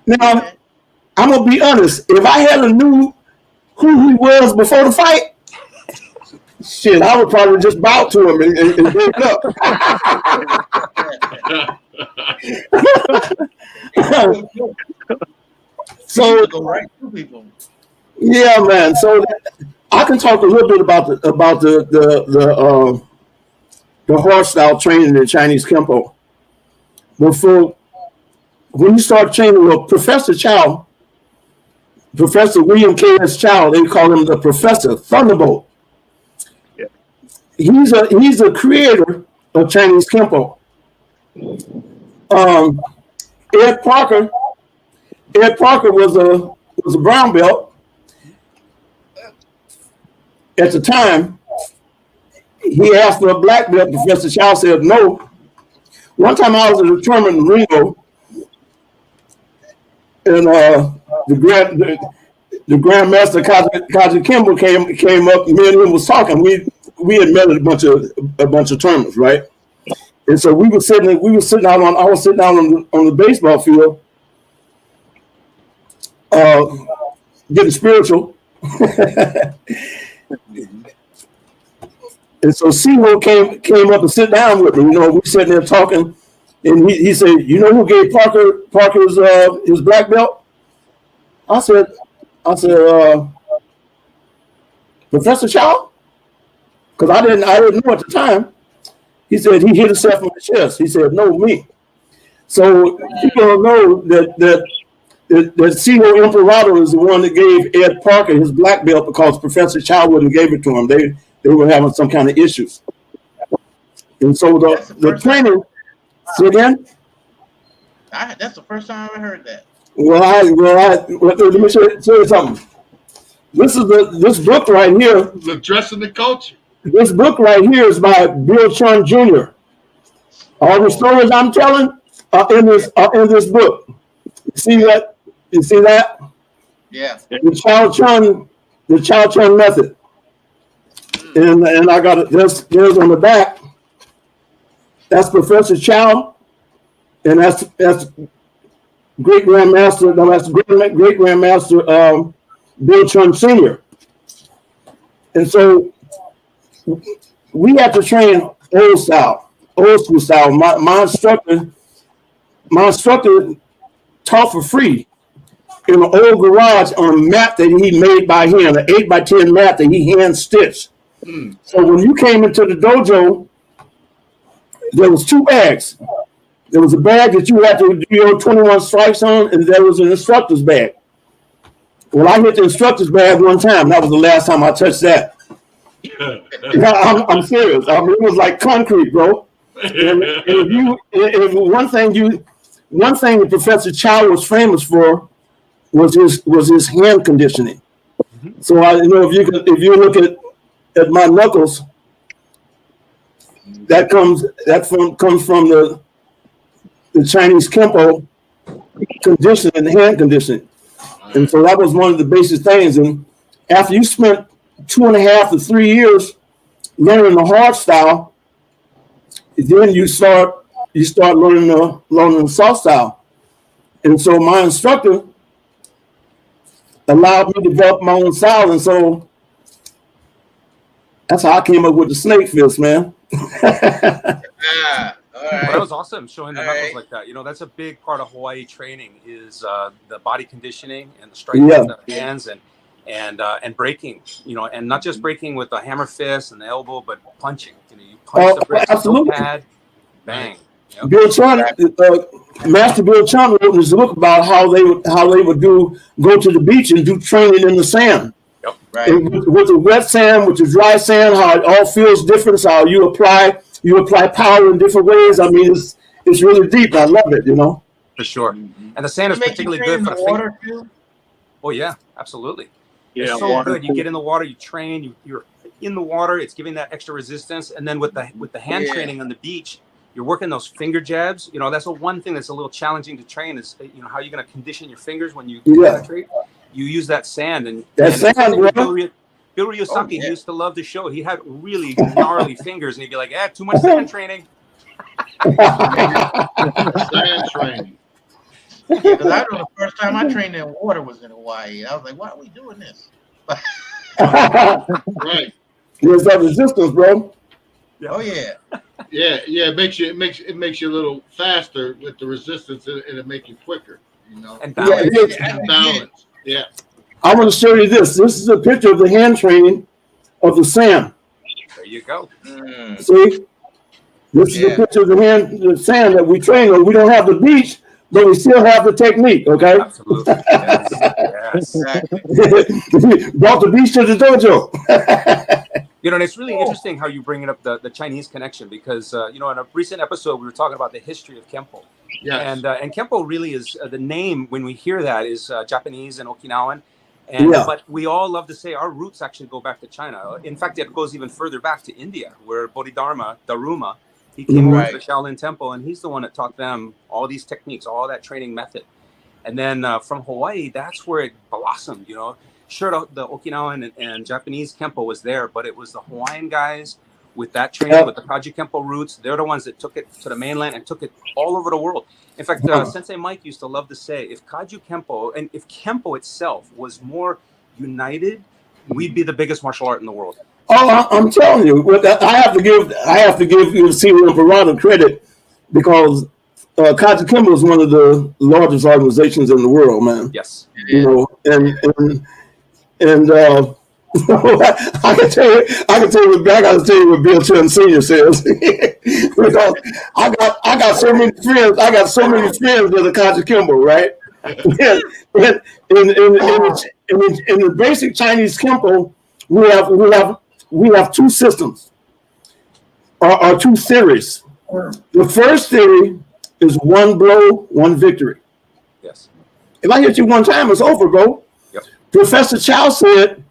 Now, I'm gonna be honest. If I had knew who he was before the fight, shit, I would probably just bow to him and give it up. So, yeah, man. So I can talk a little bit about the hard style training in Chinese Kempo. Before, when you start training with Professor Chow, Professor William K.S. Chow, they call him the Professor Thunderbolt. Yeah. He's a creator of Chinese Kempo. Ed Parker was a brown belt. At the time, he asked for a black belt. Professor Chow said no. One time I was at a tournament in Ringo, and the Grandmaster Kaji Kimball came up. Me and him was talking. We had met at a bunch of tournaments, right? And so I was sitting out on the baseball field, getting spiritual. And so Simo came up and sit down with me. You know, we sitting there talking, and he said, "You know who gave Parker's his black belt?" I said, Professor Chow, because I didn't know at the time. He said he hit himself on the chest. He said, "No, me." So people know that Simo Imperato is the one that gave Ed Parker his black belt because Professor Chow wouldn't gave it to him. They were having some kind of issues. And so the training, see again? That's the first time I ever heard that. Well, let me show you something. This is this book right here. The Dressing the Culture. This book right here is by Bill Chun Jr. All the stories I'm telling are in this book. You see that? You see that? Yeah. The Chow Chun method. And I got it. There's on the back. That's Professor Chow, and that's great grandmaster. No, that's great grandmaster Bill Chun Sr. And so we have to train old school style. My instructor taught for free in an old garage on a mat that he made by hand, an 8x10 mat that he hand stitched. So when you came into the dojo, there was two bags. There was a bag that you had to do your 21 strikes on, and there was an instructor's bag. Well, I hit the instructor's bag one time. That was the last time I touched that. I'm serious. I mean, it was like concrete, bro. And one thing that Professor Chow was famous for was his hand conditioning. So if you look at my knuckles, that comes from the Chinese Kempo conditioning, hand conditioning. And so that was one of the basic things. And after you spent 2.5 to 3 years learning the hard style, then you start learning the soft style. And so my instructor allowed me to develop my own style, and so that's how I came up with the snake fist, man. But that was awesome, showing the knuckles like that. You know, that's a big part of Hawaii training is the body conditioning and the striking of the hands. and breaking, you know, and not just breaking with the hammer fist and the elbow, but punching. You know, you punch the brick, absolutely. pad, bang. Yep. Bill Chun, Master Bill Chun wrote in his book about how they would go to the beach and do training in the sand. Yep. Right. With the wet sand, with the dry sand, how it all feels different. So how you apply power in different ways. I mean, it's really deep. I love it, you know. For sure. And the sand is particularly good for the water too. Oh yeah, absolutely. Yeah, it's so good. You get in the water, you train, you're in the water. It's giving that extra resistance, and then with the hand training on the beach, you're working those finger jabs. You know, that's the one thing that's a little challenging to train is, you know, how you're going to condition your fingers when you penetrate. You use that sand, and Bill Ryusaki used to love the show. He had really gnarly fingers, and he'd be like, too much sand training. Sand training. Because I know the first time I trained in water was in Hawaii. I was like, why are we doing this? Right. There's that resistance, bro. Oh yeah. Yeah. It makes you a little faster with the resistance, and it makes you quicker. You know. And balance. Balance. Yeah. I want to show you this. This is a picture of the hand training of the sand. There you go. See, this is a picture of the sand that we train on. We don't have the beach, but we still have the technique, okay? Absolutely. Yes. Brought the beach to the dojo. You know, and it's really interesting how you bring it up, the Chinese connection, because, you know, in a recent episode, we were talking about the history of Kempo. Yes. And Kempo really is, the name, when we hear that, is Japanese and Okinawan. And but we all love to say our roots actually go back to China. In fact, it goes even further back to India, where Bodhidharma, Daruma, he came over to the Shaolin Temple, and he's the one that taught them all these techniques, all that training method. And then from Hawaii, that's where it blossomed, you know. Sure, the Okinawan and Japanese Kempo was there, but it was the Hawaiian guys with that training, with the Kaji Kempo roots. They're the ones that took it to the mainland and took it all over the world. In fact, Sensei Mike used to love to say, if Kaji Kempo and if Kempo itself was more united, we'd be the biggest martial art in the world. Oh, I'm telling you, I have to give you Senior Emperor credit, because Kaji Kempo is one of the largest organizations in the world, man. Yes. You know, and I can tell you what Bill Chun Senior says, because I got so many friends. I got so many friends that are Kaji Kempo, right? In the basic Chinese Kempo, we have two systems, or two theories. The first theory is one blow, one victory. Yes. If I hit you one time, it's over, bro. Yep. Professor Chow said,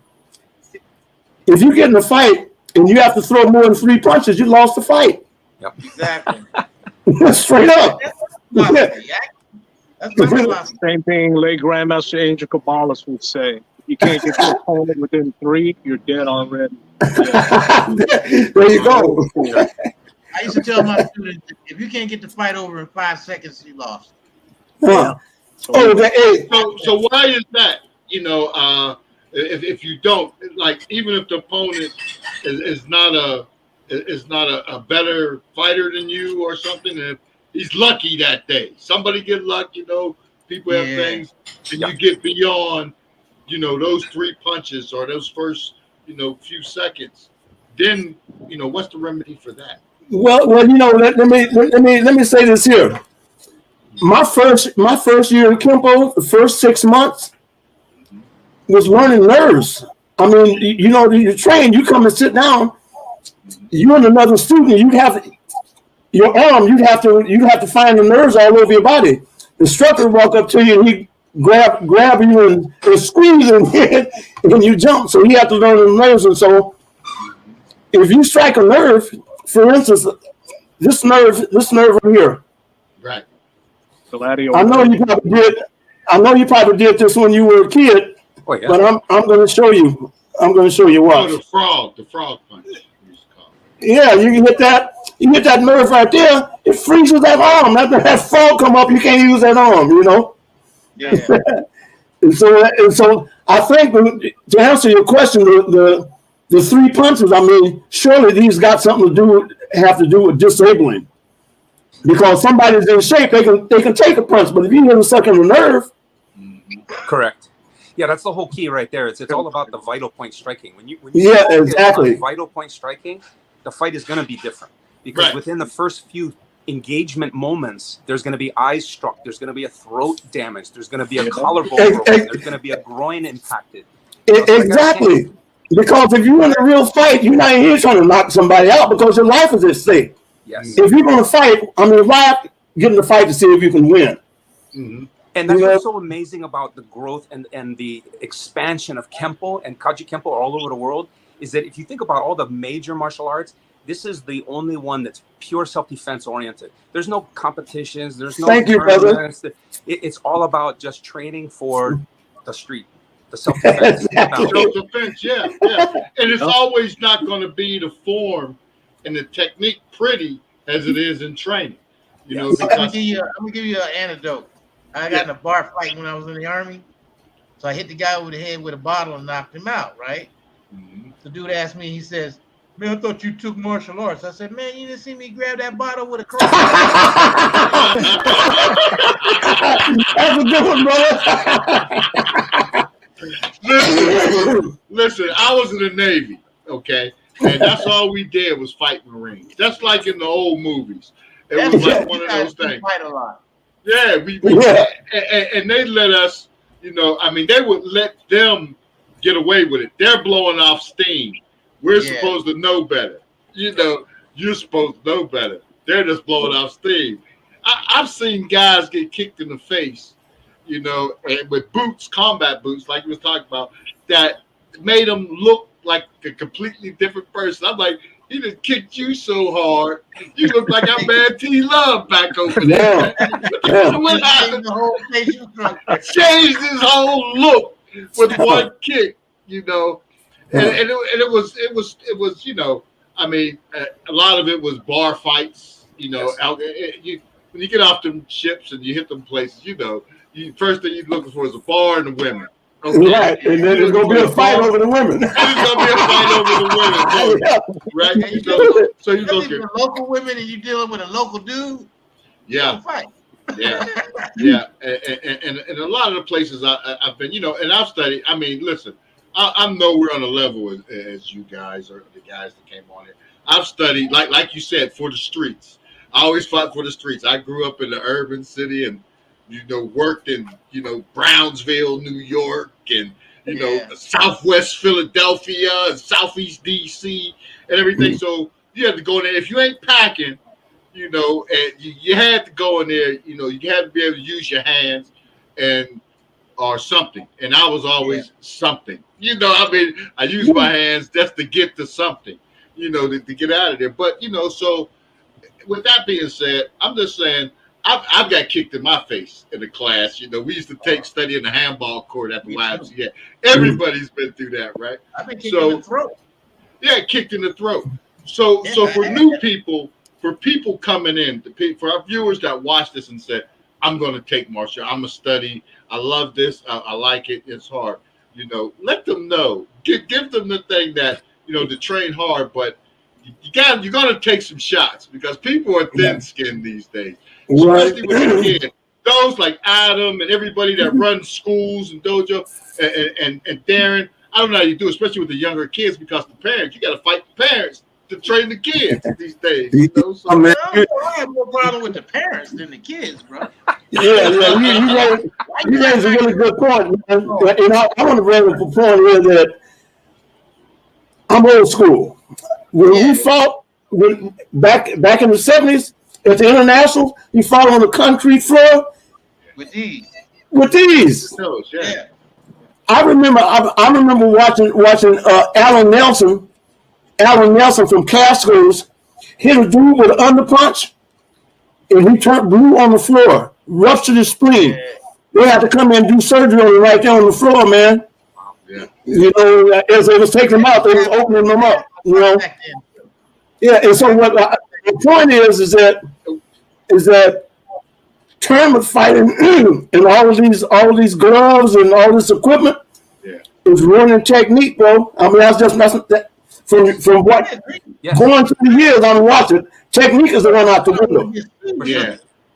if you get in a fight and you have to throw more than 3 punches, you lost the fight. Yep. Exactly. Straight up. Same thing late Grandmaster Angel Caballas would say. You can't get your opponent within 3, you're dead already. There you go. I used to tell my students, if you can't get the fight over in 5 seconds, you lost. So why is that? You know, if you don't, like, even if the opponent is not a better fighter than you or something, and if he's lucky that day, somebody get lucky, you know, people have things, and you get beyond, you know, those 3 punches or those first, you know, few seconds, then, you know, what's the remedy for that? Well, you know, let me say this here. My first year in Kempo, the first 6 months was learning nerves. I mean, you know, you train, you come and sit down, you and another student, you have your arm, you have to find the nerves all over your body. The instructor walk up to you and he grab you and squeeze and you jump. So he had to learn the nerves. And so if you strike a nerve, for instance, this nerve right here. Right. I know you probably did this when you were a kid, but I'm going to show you. I'm going to show you what. Oh, the frog punch. Yeah, you can hit that. You hit that nerve right there. It freezes that arm. After that frog come up, you can't use that arm. You know. Yeah. and so I think to answer your question, the 3 punches. I mean, surely these got something have to do with disabling. Because somebody's in shape, they can take a punch, but if you hit a second nerve, correct. Yeah, that's the whole key right there. It's all about the vital point striking. When you exactly vital point striking, the fight is going to be different because within the first few engagement moments, there's going to be eyes struck, there's going to be a throat damage, there's going to be a collarbone broken, there's going to be a groin impacted. Exactly. Because if you're in a real fight, you're not here trying to knock somebody out because your life is at stake. Yes. If you're going to fight, I mean, why get in the fight to see if you can win? Mm-hmm. And that's what's so amazing about the growth and the expansion of Kempo and Kaji Kempo all over the world is that if you think about all the major martial arts, this is the only one that's pure self-defense oriented. There's no competitions. There's no tournaments. It's all about just training for the street. The self-defense. Self-defense, yeah. And it's always not going to be the form and the technique pretty as it is in training. You know, I'm gonna give you an anecdote. I got in a bar fight when I was in the Army. So I hit the guy over the head with a bottle and knocked him out, right? Mm-hmm. The dude asked me, he says, "Man, I thought you took martial arts." I said, "Man, you didn't see me grab that bottle with a cross." That's a good one, brother. Listen, I was in the Navy, okay? And that's all we did was fight Marines. That's like in the old movies. It was like one of those things. Fight a lot. Yeah, and they let us, you know, I mean, they would let them get away with it. They're blowing off steam. We're supposed to know better. You know, you're supposed to know better. They're just blowing off steam. I've seen guys get kicked in the face, you know, and with boots, combat boots, like you was talking about, that made them look like a completely different person. I'm like, he just kicked you so hard, you look like I'm Mad T Love back over there. Changed his whole look with one kick, you know, and it was you know, I mean, a lot of it was bar fights, you know. When you get off them ships and you hit them places, you know, first thing you're looking for is a bar and the women. Okay. Right, and then there's gonna be a fight over the women. There's gonna be a fight over the women, right? So you look at local women and you dealing with a local dude. Yeah, fight. Yeah, and a lot of the places I've been, you know, and I've studied. I mean, listen, I'm nowhere on the level as you guys or the guys that came on here. I've studied, like you said, for the streets. I always fought for the streets. I grew up in the urban city and, you know, worked in, you know, Brownsville, New York, and, you know, Southwest Philadelphia and Southeast DC and everything. So you had to go in there. If you ain't packing, you know, and you had to go in there, you know, you had to be able to use your hands and or something. And I was always something. You know, I mean, I used my hands just to get to something, you know, to get out of there. But, you know, so with that being said, I'm just saying, I've got kicked in my face in the class. You know, we used to study in the handball court at the YMCA. Everybody's been through that, right? I've been kicked in the throat. Yeah, kicked in the throat. So for new people, for people coming in, for our viewers that watch this and said, I'm going to take martial, I'm going to study, I love this, I like it, it's hard. You know, let them know. Give them the thing that, you know, to train hard, but you're going to take some shots because people are thin-skinned these days. Especially with the kids. Those like Adam and everybody that runs schools and dojo and Darren, I don't know how you do, especially with the younger kids, because the parents, you got to fight the parents to train the kids these days. You know? So, I have more problem with the parents than the kids, bro. You raised a really good point, man. And I want to bring up a point here that I'm old school. When we fought back in the 70s at the International, we fought on the concrete floor with these. Yeah. I remember watching Alan Nelson from Casco's hit a dude with an underpunch, and he turned blue on the floor, ruptured his spleen. They had to come in and do surgery on him right there on the floor, man. Yeah. You know, as they was taking him out, they was opening them up. You know. Yeah, and so what the point is that tournament fighting and all of these gloves and all this equipment is running technique, bro. I mean, that's just that from what going through the years I'm watching. Technique is the run out the window.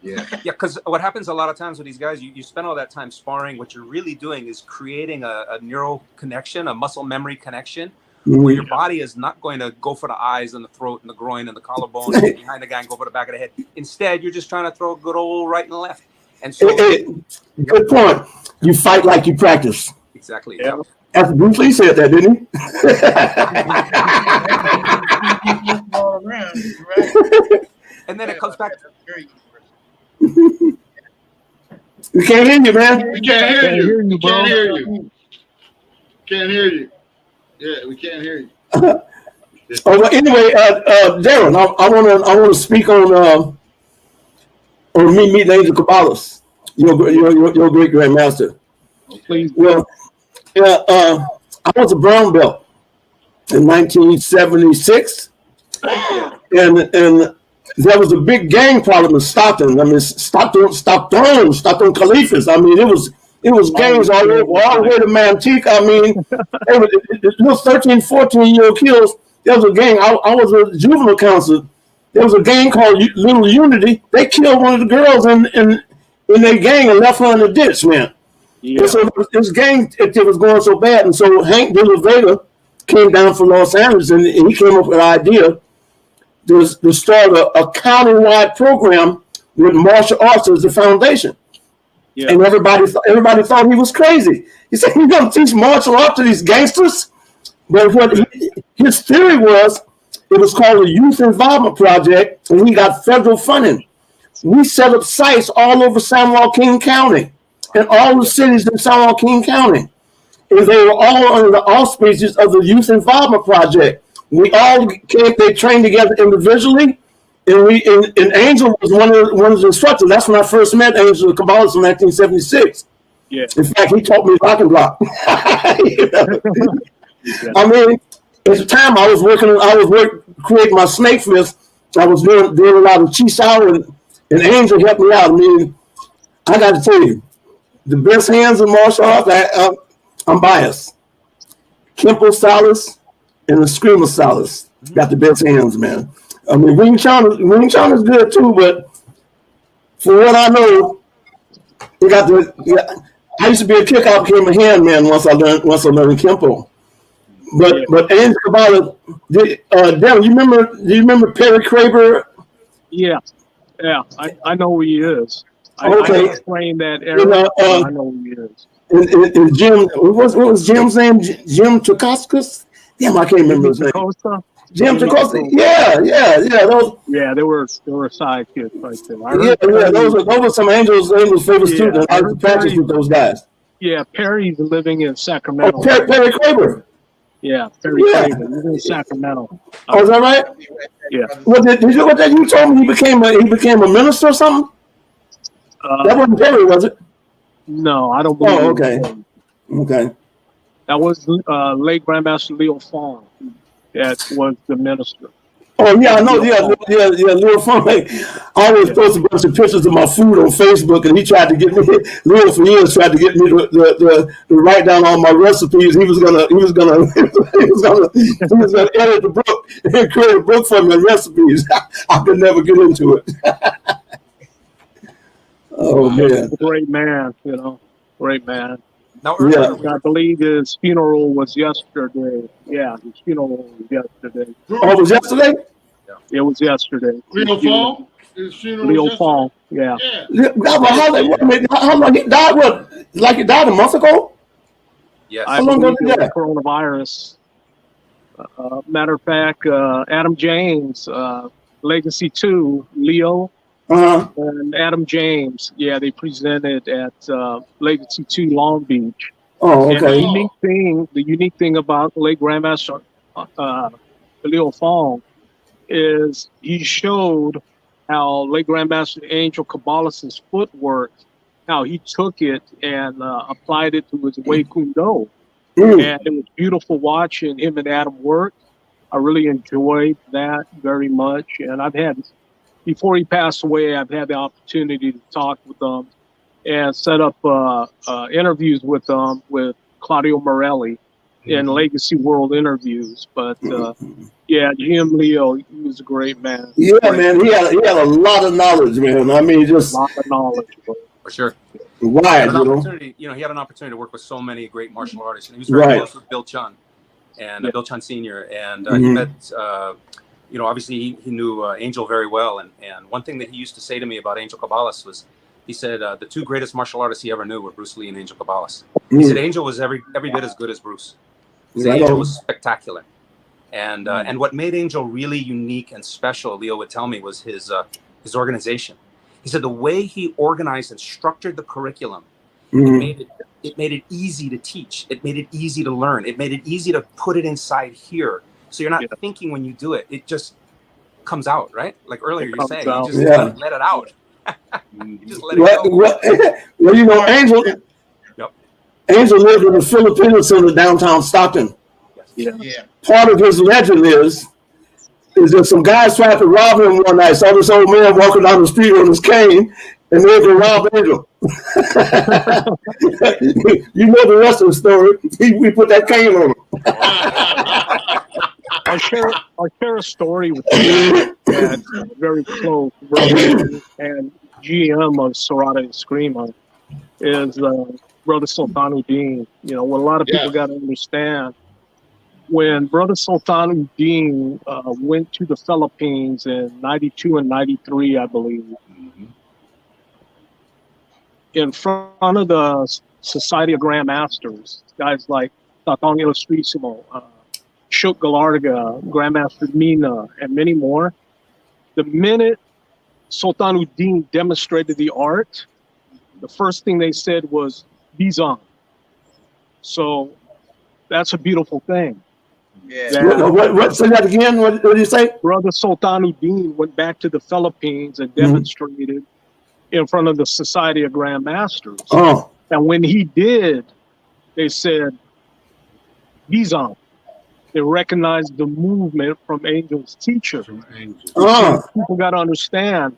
Yeah. Yeah, because what happens a lot of times with these guys, you spend all that time sparring. What you're really doing is creating a neural connection, a muscle memory connection, where your body is not going to go for the eyes and the throat and the groin and the collarbone and get behind the guy and go for the back of the head. Instead, you're just trying to throw a good old right and left. And so, good point. You fight like you practice. Exactly. Yeah. As Bruce Lee said that, didn't he? And then it comes back to we can't hear you, man. We can't hear you. We can't hear you. Can't hear you. Yeah, we can't hear you. Oh, well, anyway, Darren, I want to speak on me meeting Angel Caballos, your great grandmaster. Please. Well, yeah, I was a brown belt in 1976, and there was a big gang problem in Stockton. I mean, Stockton Caliphas. I mean, it was gangs all the way to Manteca. I mean, little 13, 14-year-old kids. There was a gang. I was a juvenile counselor. There was a gang called Little Unity. They killed one of the girls in their gang and left her in the ditch, man. Yeah. And so this gang, it was going so bad. And so Hank De La Vega came down from Los Angeles, and he came up with an idea to start a county-wide program with martial arts as the foundation. Yeah. And everybody thought he was crazy. He said, "You're going to teach martial arts to these gangsters?" But what his theory was, it was called the Youth Involvement Project, and he got federal funding. We set up sites all over San Joaquin County and all the cities in San Joaquin County. And they were all under the auspices of the Youth Involvement Project. We all they trained together individually, and Angel was one of the instructors. That's when I first met Angel Caballos in 1976. Yeah. In fact, he taught me rock and block. I mean, at the time I was creating my SNAKEFIST. I was doing a lot of Chisao, and Angel helped me out. I mean, I got to tell you, the best hands in martial arts, I'm biased. Kempo Salas and the Screamer Salas got the best hands, man. I mean, Wing Chun is good too, but for what I know, I used to be a kick-out, became a hand man once I learned Kempo. But Angel Caballos, Darren, you remember Perry Kraber? Yeah, I know who he is. Okay. I explained that era. I know who he is. And Jim, what was Jim's name? Jim Tukaskus? Damn, I can't remember his name. Jim Tucosta. Yeah. They were sidekicks right there. Those were some Angels favorite students. I was practicing with those guys. Yeah, Perry's living in Sacramento. Oh, Perry Kraber. Yeah, Perry Kraber. He's in Sacramento. Oh, is that right? Yeah. What you told me he became a minister or something? That wasn't Perry, was it? No, I don't believe. Oh, okay. Okay. That was late Grandmaster Leo Fong. That was the minister. Oh yeah, I know. Leo Fong. I always post a bunch of pictures of my food on Facebook, and he tried to get me. Leo for years tried to get me to write down all my recipes. He was gonna edit the book and create a book for me and recipes. I could never get into it. Oh man, great man, great man. Now, I believe his funeral was yesterday. Yeah, his funeral was yesterday. Oh, it was yesterday? It was yesterday. Leo Fong? His funeral Leo was Fong, yeah. How long he died? What? Like he died a month ago? Yes. I believe it was coronavirus. Matter of fact, Adam James, Legacy 2, Leo, and Adam James, they presented at Legacy 2 Long Beach. Oh, okay. And the unique thing about late Grandmaster Leo Fong is he showed how late Grandmaster Angel Caballos' footwork, how he took it and applied it to his Wei Kune Do. And it was beautiful watching him and Adam work. I really enjoyed that very much. And before he passed away, I've had the opportunity to talk with them and set up interviews with them with Claudio Morelli. in Legacy World interviews. But yeah, Jim Leo, he was a great man. Yeah, man, he had a lot of knowledge, man. I mean, just a lot of knowledge. For sure. Wide, he had an opportunity to work with so many great martial artists, and he was very close with Bill Chun, and Bill Chun Sr. And he met, obviously he knew Angel very well. And one thing that he used to say to me about Angel Caballas was, he said the two greatest martial artists he ever knew were Bruce Lee and Angel Caballas. He said Angel was every bit as good as Bruce. He said Angel was spectacular. And what made Angel really unique and special, Leo would tell me, was his organization. He said the way he organized and structured the curriculum, it made it easy to teach. It made it easy to learn. It made it easy to put it inside here. So you're not thinking when you do it. It just comes out, right? Like earlier you saying, you just let it out. You just let it go. Well, you know, Angel lived in the Filipino Center downtown Stockton. Part of his legend is that some guys tried to rob him one night. Saw this old man walking down the street on his cane, and they were rob Angel. You know the rest of the story. We put that cane on him. I'll share a story with you that's very close, brother, and GM of Serrata Eskrima is Brother Sultanuddin. You know, what a lot of people got to understand, when Brother Sultanuddin went to the Philippines in 92 and 93, I believe, in front of the Society of Grand Masters, guys like Tatang Ilustrísimo, Shuk Galarga, Grandmaster Mina, and many more, the minute Sultanuddin demonstrated the art, the first thing they said was, Bizan. So that's a beautiful thing. What? Say that again. What did you say? Brother Sultanuddin went back to the Philippines and demonstrated in front of the Society of Grand Masters. And when he did, they said, Bizan. They recognized the movement from Angel's teacher. People got to understand,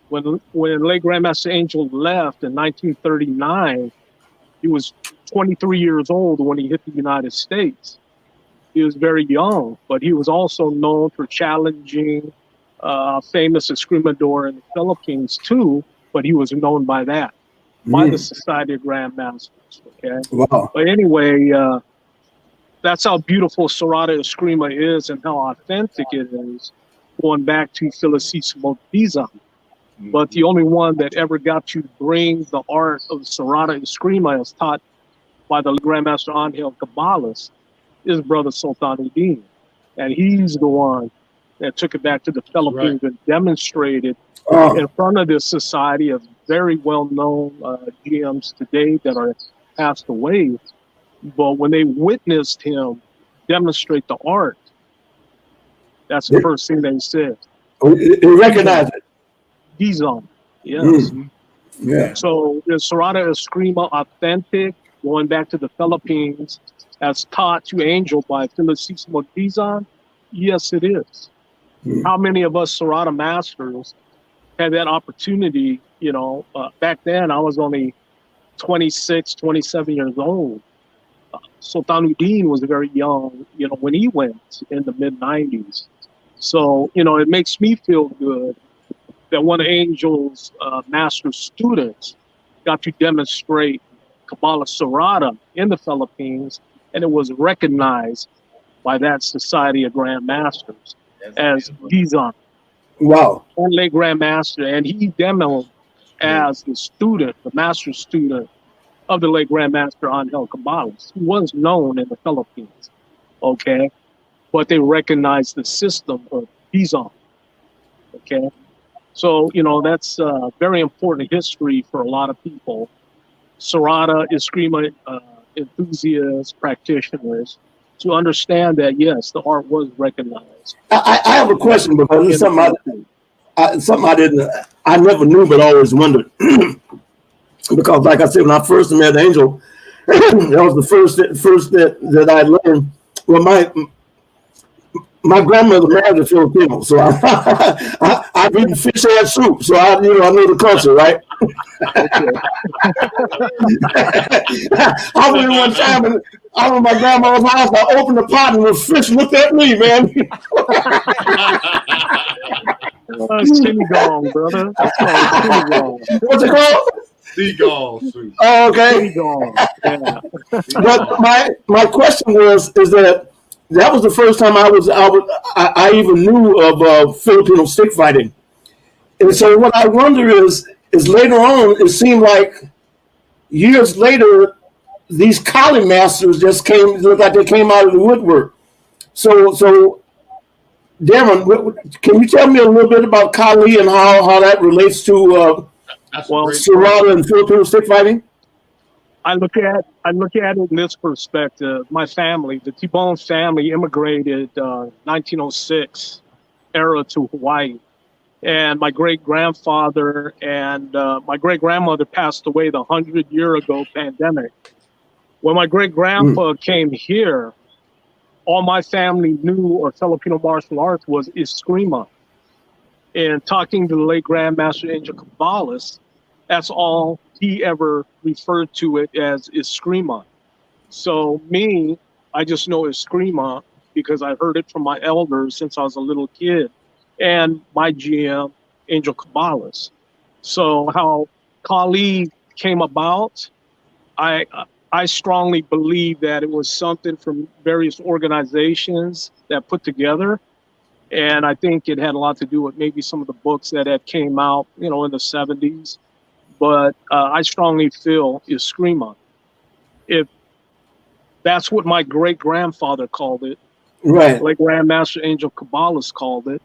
when late Grandmaster Angel left in 1939, he was 23 years old when he hit the United States. He was very young, but he was also known for challenging famous Escrimador in the Philippines too, but he was known by that, by the Society of Grand Masters, okay? Wow. But anyway, that's how beautiful Serrata Eskrima is and how authentic it is, going back to Felicissimo Bizan. But the only one that ever got to bring the art of Serrata Eskrima as taught by the Grandmaster Angel Caballas is Brother Sultanuddin. And he's the one that took it back to the Philippines and demonstrated in front of this society of very well-known GMs today that are passed away. But when they witnessed him demonstrate the art, that's the first thing they said. You recognize it? Bizan, yes. Yeah. So is Serrata Eskrima authentic, going back to the Philippines, as taught to Angel by Felicissimo Bizan? Yes, it is. How many of us Serrata masters had that opportunity? You know, back then I was only 26, 27 years old. Sultanuddin was very young, you know, when he went in the mid-90s. So, you know, it makes me feel good that one of Angel's master students got to demonstrate Kabbalah Serrata in the Philippines, and it was recognized by that Society of Grand Masters as Bizan. Wow. Only Grand Master, and he demoed as the student, the master student of the late Grandmaster Angel Caballas, who was known in the Philippines, okay? But they recognized the system of Bizan, okay? So, you know, that's very important history for a lot of people. Serrata Eskrima enthusiasts, practitioners, to understand that, yes, the art was recognized. I have a question, because it's something I never knew, but always wondered. Because, like I said, when I first met Angel, that was the first that I learned. Well, my grandmother married a Filipino, so I've eaten fish head soup, so I know the culture, right? I went one time and I was at my grandma's house. I opened the pot and the fish looked at me, man. Seagull, brother. That's called seagull. What's it called? Seagull soup. Oh, okay. Seagull. Yeah. But my question is that was the first time I even knew of Filipino stick fighting. And so what I wonder is later on, it seemed like years later, these Kali masters just looked like they came out of the woodwork. So Darren, can you tell me a little bit about Kali and how that relates to Serrata and Filipino stick fighting? I look at it in this perspective. My family, the Tibon family, immigrated 1906 era to Hawaii, and my great grandfather and my great grandmother passed away the 100-year ago pandemic. When my great grandpa came here, all my family knew of Filipino martial arts was Eskrima. And talking to the late Grandmaster Angel Caballas, that's all he ever referred to it as Eskrima. So I just know Eskrima because I heard it from my elders since I was a little kid, and my GM, Angel Caballas. So how Kali came about, I strongly believe that it was something from various organizations that put together. And I think it had a lot to do with maybe some of the books that had came out, in the 70s. But I strongly feel Eskrima. If that's what my great-grandfather called it, right? Like Grandmaster Angel Caballas called it,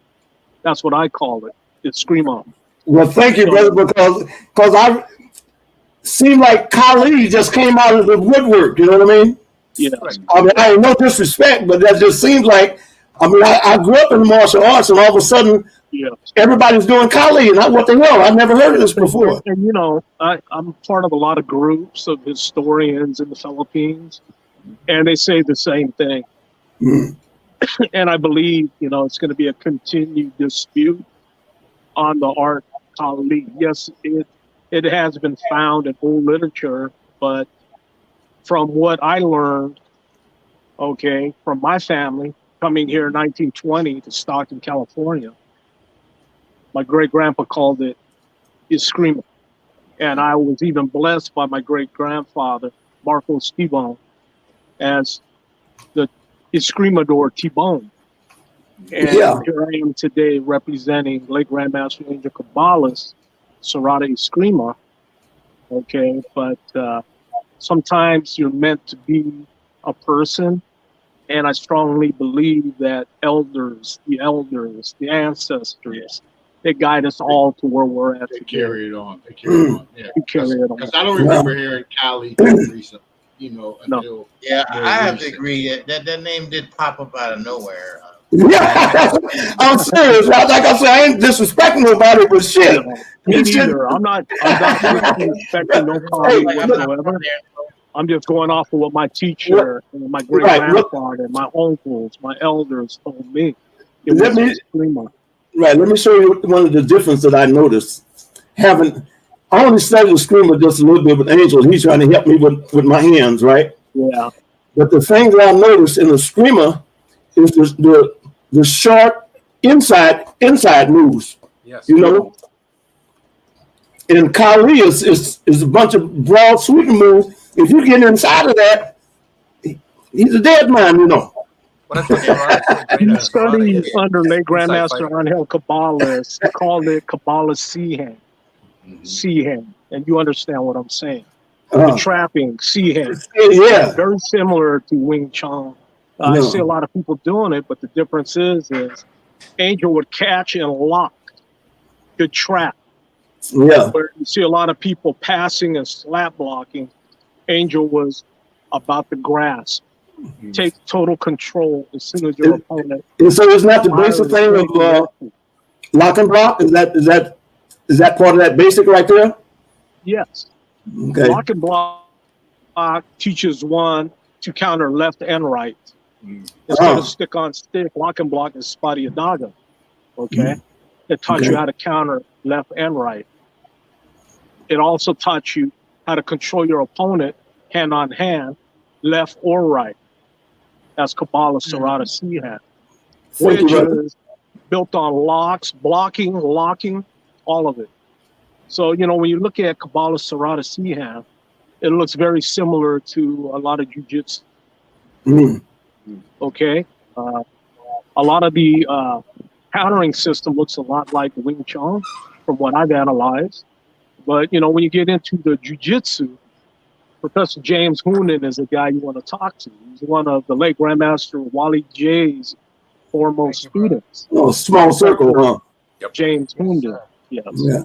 that's what I call it. Eskrima. Well, thank you, brother, because I seemed like Kali just came out of the woodwork. You know what I mean? Yeah. I mean, I have no disrespect, but that just seems like. I mean, I grew up in martial arts, and all of a sudden, everybody's doing Kali, and what the hell? I've never heard of this before. And I'm part of a lot of groups of historians in the Philippines, and they say the same thing. And I believe, it's going to be a continued dispute on the art Kali. Yes, it has been found in old literature, but from what I learned, from my family, coming here in 1920 to Stockton, California, my great-grandpa called it Eskrima. And I was even blessed by my great-grandfather, Marcos Tibon, as the Escrimador Tibon. And here I am today representing late Grandmaster Angel Caballas, Serrata Eskrima. But sometimes you're meant to be a person. And I strongly believe that the ancestors, they guide us all to where we're at. They carry it on. Yeah. Because I don't remember hearing Kali recently, until. Yeah, I have to agree that name did pop up out of nowhere. Yeah, I'm serious. Like I said, I ain't disrespecting nobody, but shit. Me neither. I'm not disrespecting no Kali whatsoever. I'm just going off of what my teacher and my great grandfather, my uncles, my elders told me. Let me show you one of the differences that I noticed. I only studied Eskrima just a little bit with Angel. He's trying to help me with my hands, right? Yeah. But the thing that I noticed in the Eskrima is the sharp inside moves. Yes. And Kali is a bunch of broad sweeping moves. If you get inside of that, he's a dead man, You study under late Grandmaster Angel Caballas. He called it Caballas C-hand. C-hand. And you understand what I'm saying. The trapping, C-hand. Yeah. Very similar to Wing Chun. I see a lot of people doing it, but the difference is Angel would catch and lock the trap. Yeah. Where you see a lot of people passing and slap blocking. Angel was about to grasp, take total control as soon as your opponent. And so it's not the basic thing of lock and block? Is that part of that basic right there? Yes. Okay. Lock and block teaches one to counter left and right. Instead of stick on stick, lock and block is spadiadaga. It taught you how to counter left and right. It also taught you how to control your opponent hand on hand, left or right. That's Kabbalah Sarada Sihan, which is built on locks, blocking, locking, all of it. So, you know, when you look at Kabbalah Sarada Sihan, it looks very similar to a lot of jiu-jitsu. Okay? A lot of the countering system looks a lot like Wing Chun, from what I've analyzed. But, you know, when you get into the jiu-jitsu, Professor James HUNDON is a guy you want to talk to. He's one of the late Grandmaster Wally J's foremost students. Oh, small circle, huh? James HUNDON, yes. Yeah.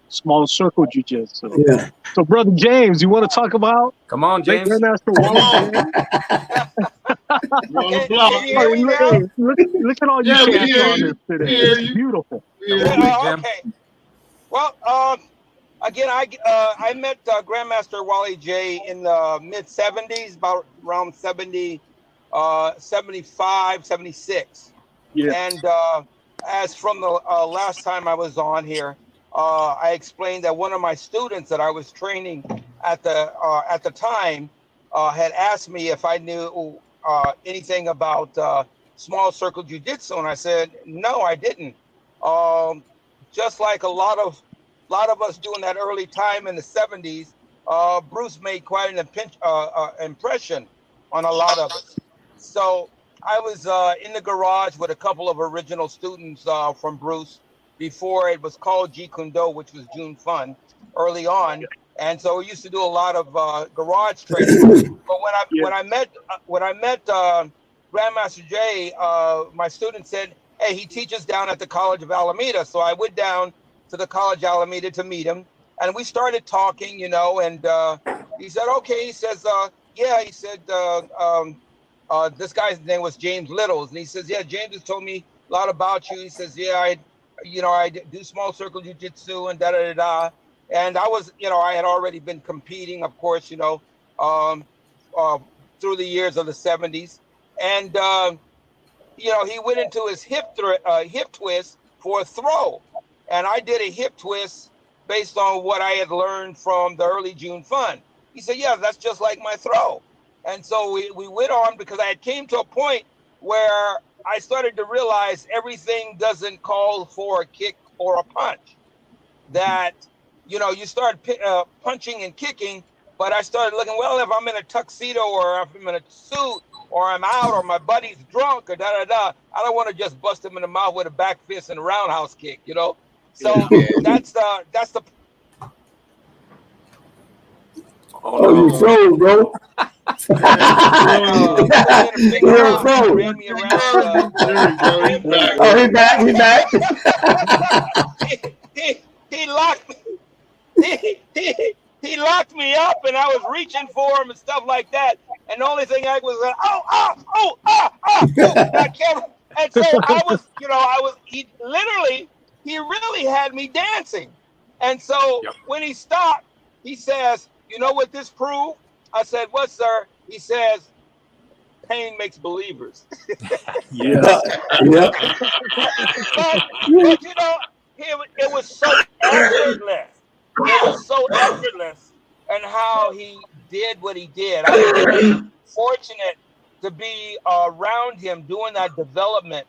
Small circle jiu-jitsu. Yeah. So, Brother James, you want to talk about? Come on, late James. Grandmaster Wally J? Look at all you cats on this today. It's beautiful. Okay. Well, again, I met Grandmaster Wally J in the mid 70s, about around 70, 75, 76. Yeah. And as from the last time I was on here, I explained that one of my students that I was training at the time had asked me if I knew anything about small circle jiu-jitsu, and I said no, I didn't. Just like a lot of us doing that early time in the 70s, Bruce made quite an impression on a lot of us. So I was in the garage with a couple of original students from Bruce before it was called Jeet Kune Do, which was June Fun, early on. And so we used to do a lot of garage training. But when I met Grandmaster J, my student said, "Hey, he teaches down at the College of Alameda." So I went down to the College of Alameda to meet him, and we started talking, you know. And he said, "Okay," he says, "Yeah," he said, "this guy's name was James Littles," and he says, "Yeah, James has told me a lot about you." He says, "Yeah, I do small circle jiu-jitsu and da-da-da-da." And I was, you know, I had already been competing, of course, you know, through the years of the 70s. And, you know, he went into his hip twist for a throw. And I did a hip twist based on what I had learned from the early June Fun. He said, "Yeah, that's just like my throw." And so we went on, because I had came to a point where I started to realize everything doesn't call for a kick or a punch. That, you know, you start punching and kicking, but I started looking, well, if I'm in a tuxedo or if I'm in a suit or I'm out or my buddy's drunk or da-da-da, I don't want to just bust him in the mouth with a back fist and a roundhouse kick, you know? So that's the. Oh, you froze, bro. Oh, he back. He locked me. He locked me up, and I was reaching for him and stuff like that. And the only thing I was like, I can't. And so I was, you know, he really had me dancing. And so when he stopped, he says, "You know what this proved?" I said, "What, sir?" He says, "Pain makes believers." Yeah. But you know, it was so effortless. It was so effortless, and how he did what he did. I was very fortunate to be around him doing that development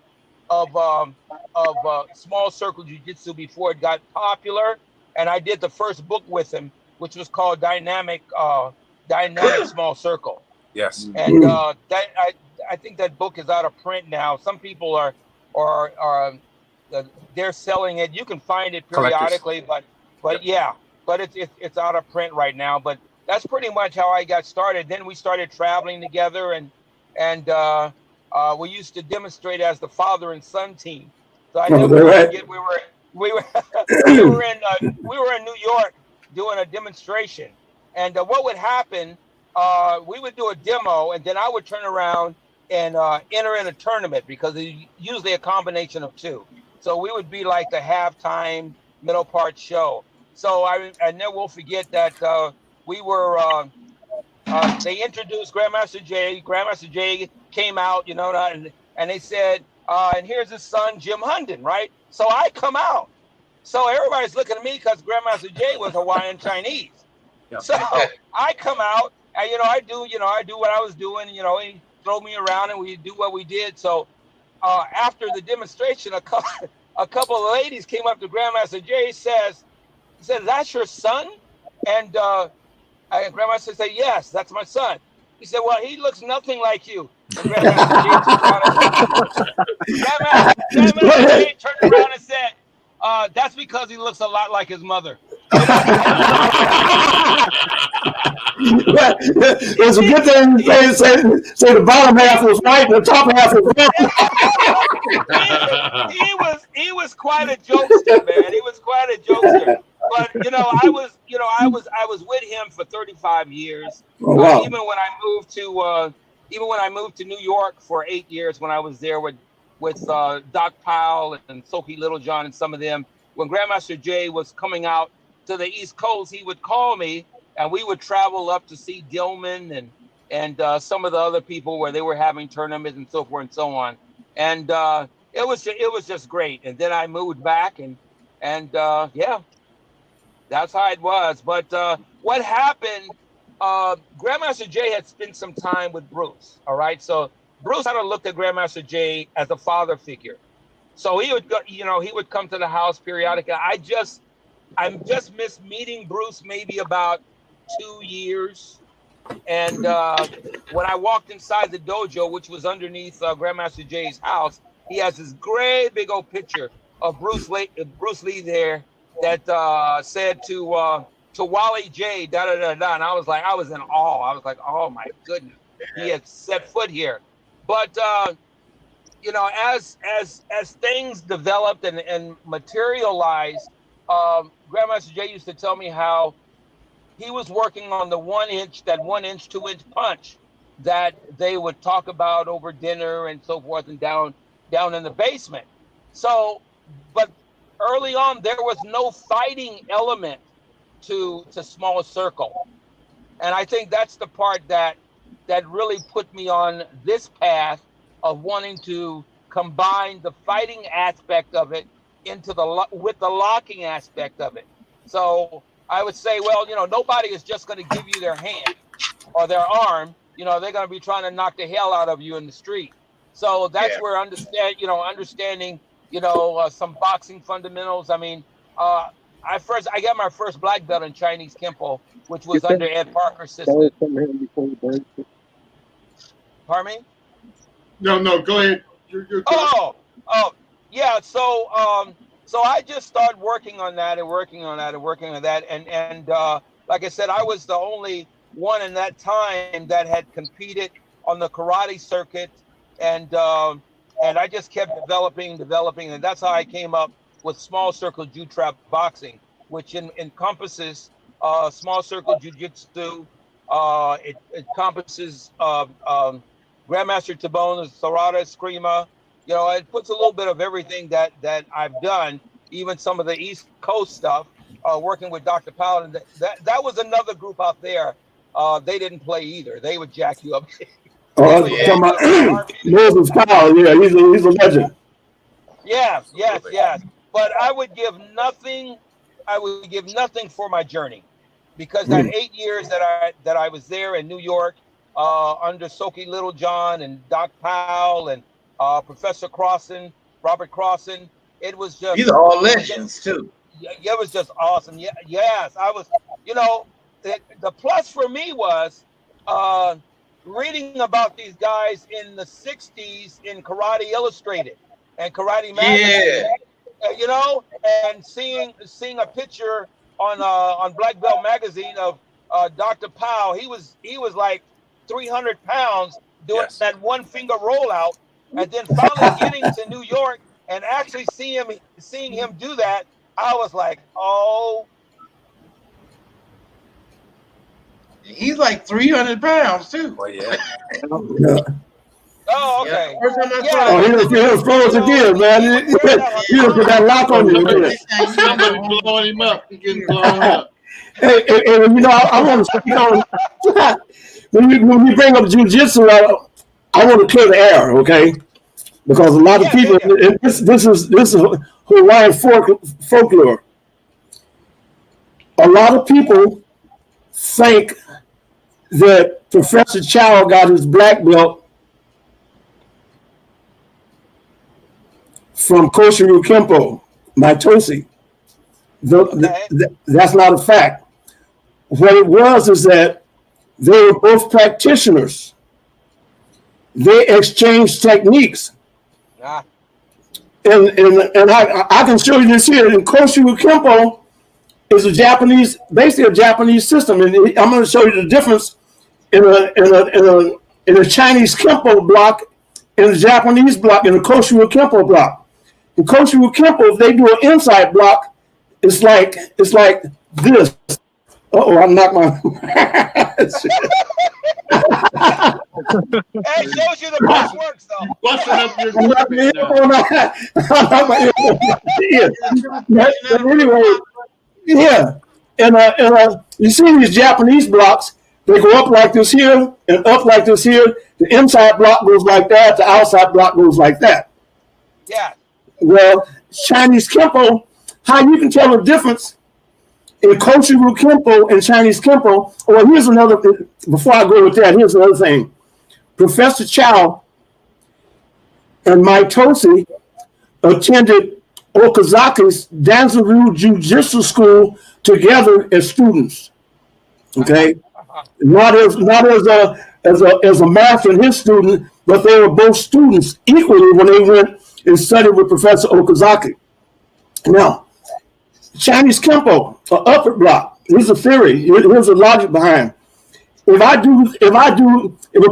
of small circle jiu-jitsu before it got popular. And I did the first book with him, which was called Dynamic Small Circle. Yes. And I think that book is out of print now. Some people are they're selling it. You can find it periodically, but it's out of print right now. But that's pretty much how I got started. Then we started traveling together, and we used to demonstrate as the father and son team. So I never forget we were in New York doing a demonstration, and what would happen? We would do a demo, and then I would turn around and enter in a tournament, because it's usually a combination of two. So we would be like the halftime, middle part show. So I never will forget that we were. They introduced Grandmaster J. Grandmaster J came out, you know, and they said, and here's his son, Jim HUNDON, right? So I come out. So everybody's looking at me because Grandmaster Jay was Hawaiian Chinese. Yep. So I come out and, I do what I was doing. He throw me around and we do what we did. So after the demonstration, a couple of ladies came up to Grandmaster Jay, says, "That's your son?" And Grandmaster said, "Yes, that's my son." He said, "Well, he looks nothing like you." And Grandmaster Jay turned around and said, "That's because he looks a lot like his mother." It's a good thing to say the bottom half was right and the top half was wrong. He was quite a jokester, man. He was quite a jokester. But I was with him for 35 years. Oh, wow. Even when I moved to New York for 8 years, when I was there with Doc Powell and Sophie Littlejohn and some of them. When Grandmaster Jay was coming out to the East Coast, he would call me and we would travel up to see Dillman and some of the other people where they were having tournaments and so forth and so on. And it was just great. And then I moved back and yeah, that's how it was. But what happened? Grandmaster Jay had spent some time with Bruce. All right, so Bruce had looked at Grandmaster Jay as a father figure. So he would go, he would come to the house periodically. I just missed meeting Bruce maybe about 2 years. And when I walked inside the dojo, which was underneath Grandmaster Jay's house, he has this great big old picture of Bruce Lee there that said to Wally J, da da da da. And I was in awe. I was like, oh my goodness, he had set foot here. But as things developed and materialized, Grandmaster Jay used to tell me how he was working on the 1 inch, 2 inch punch that they would talk about over dinner and so forth and down in the basement. So, but early on there was no fighting element to small circle, and I think that's the part that really put me on this path of wanting to combine the fighting aspect of it with the locking aspect of it. So I would say, well, nobody is just going to give you their hand or their arm. They're going to be trying to knock the hell out of you in the street. So that's where understanding, some boxing fundamentals. I mean, I got my first black belt in Chinese Kempo, which was under Ed Parker's system. Pardon me? No, go ahead. You're yeah. So I just started working on that. And like I said, I was the only one in that time that had competed on the karate circuit, and I just kept developing, and that's how I came up with small circle Ju-Trap boxing, which encompasses small circle jiu-jitsu. It encompasses Grandmaster Tibon, Sarada, Eskrima. It puts a little bit of everything that I've done, even some of the East Coast stuff, working with Dr. Powell. And that was another group out there. They didn't play either. They would jack you up. Oh, that's talking about Moses Powell. Yeah, he's a legend. Yes. But I would give nothing for my journey, because that 8 years that I was there in New York, under Sophie Littlejohn and Doc Powell and Professor Crossan, Robert Crossan, it was just, these are all legends too. It was just awesome. Yes, I was. The plus for me was reading about these guys in the '60s in Karate Illustrated and Karate Magazine. And seeing a picture on Black Belt Magazine of Dr. Powell. He was like 300 pounds doing that one finger rollout, and then finally getting to New York and actually seeing him do that, I was like, oh. He's like 300 pounds too. Oh, yeah. Oh, okay. He was close again, man. You just put that lock on you. Blowing him up. He's getting blown up. Hey, I want to speak on when we bring up jiu-jitsu. I want to clear the air, okay? because a lot of people. And this is Hawaiian folklore. A lot of people think that Professor Chow got his black belt from Koshiru Kempo, Maitosi. That's not a fact. What it was is that they were both practitioners. They exchanged techniques. And I can show you this here. In Koshiru Kempo is a Japanese, basically a Japanese system. And I'm going to show you the difference in a Chinese Kempo block and a Japanese block and a Koshiru Kempo block. In Koshiru Kempo, if they do an inside block, it's like this. Uh-oh, I knocked my... Hey, shows you the best works, though. Busting up your equipment now. But anyway, yeah. And you see these Japanese blocks, they go up like this here and up like this here. The inside block goes like that. The outside block goes like that. Yeah. Well, Chinese Kempo, how you can tell the difference in Koshiru Kempo and Chinese Kempo. Well, here's another, before I go with that, here's another thing. Professor Chow and Maitosi attended Okazaki's Danzaru Jiu-Jitsu School together as students. Okay? Not as a master and his student, but they were both students equally when they went and studied with Professor Okazaki. Now, Chinese Kempo, an upper block. Here's a theory. Here's a logic behind. If a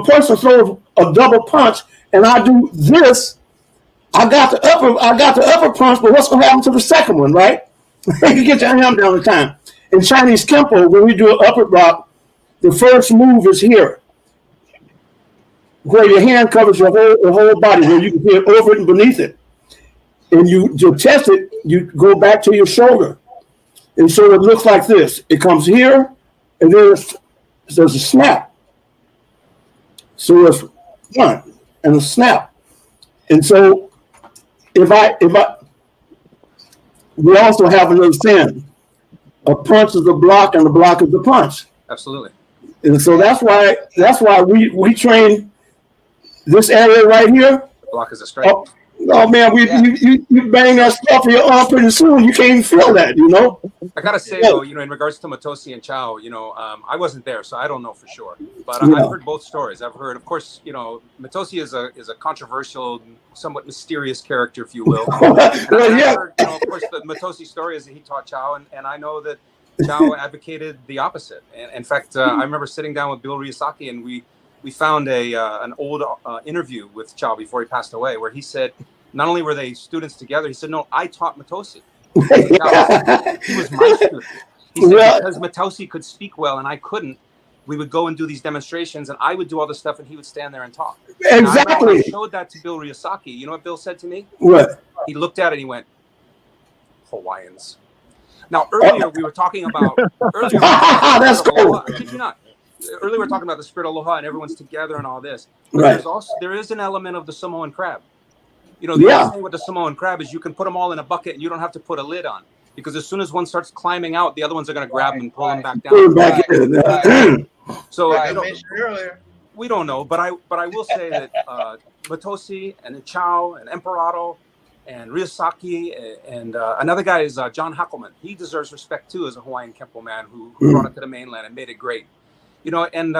person throws a double punch and I do this, I got the upper punch, but what's gonna happen to the second one, right? You get your hand down the time. In Chinese Kempo, when we do an upper block, the first move is here, where your hand covers your whole body, where you can hit over it and beneath it. And you test it, you go back to your shoulder. And so it looks like this. It comes here, and then there's a snap. So it's one and a snap. And so we also have another saying. A punch is a block and a block is a punch. Absolutely. And so that's why we train this area right here. The block is a strike. Oh man, you bang that stuff in your arm pretty soon. You can't even feel that, you know. I gotta say though, in regards to Maitosi and Chow, I wasn't there, so I don't know for sure. But I've heard both stories. I've heard, of course, Maitosi is a controversial, somewhat mysterious character, if you will. I've heard, of course, the Maitosi story is that he taught Chow, and I know that Chow advocated the opposite. And in fact, I remember sitting down with Bill Ryusaki, and we found an old interview with Chow before he passed away, where he said, not only were they students together, he said, no, I taught Maitosi. He was my student. He said, because Maitosi could speak well and I couldn't, we would go and do these demonstrations and I would do all this stuff and he would stand there and talk. Exactly. And I showed that to Bill Ryusaki. You know what Bill said to me? What? He looked at it and he went, Hawaiians. Now, earlier we were talking about... That's cool. Did you not? Earlier we were talking about the spirit of aloha and everyone's together and all this. But right. There is an element of the Samoan crab. The other thing with the Samoan crab is you can put them all in a bucket and you don't have to put a lid on. Because as soon as one starts climbing out, the other ones are going to grab them and pull them back down. So we don't know, but I will say that Maitosi and Chow and Emperado and Ryusaki and another guy is John Hackelman. He deserves respect too as a Hawaiian Kempo man who brought it to the mainland and made it great. And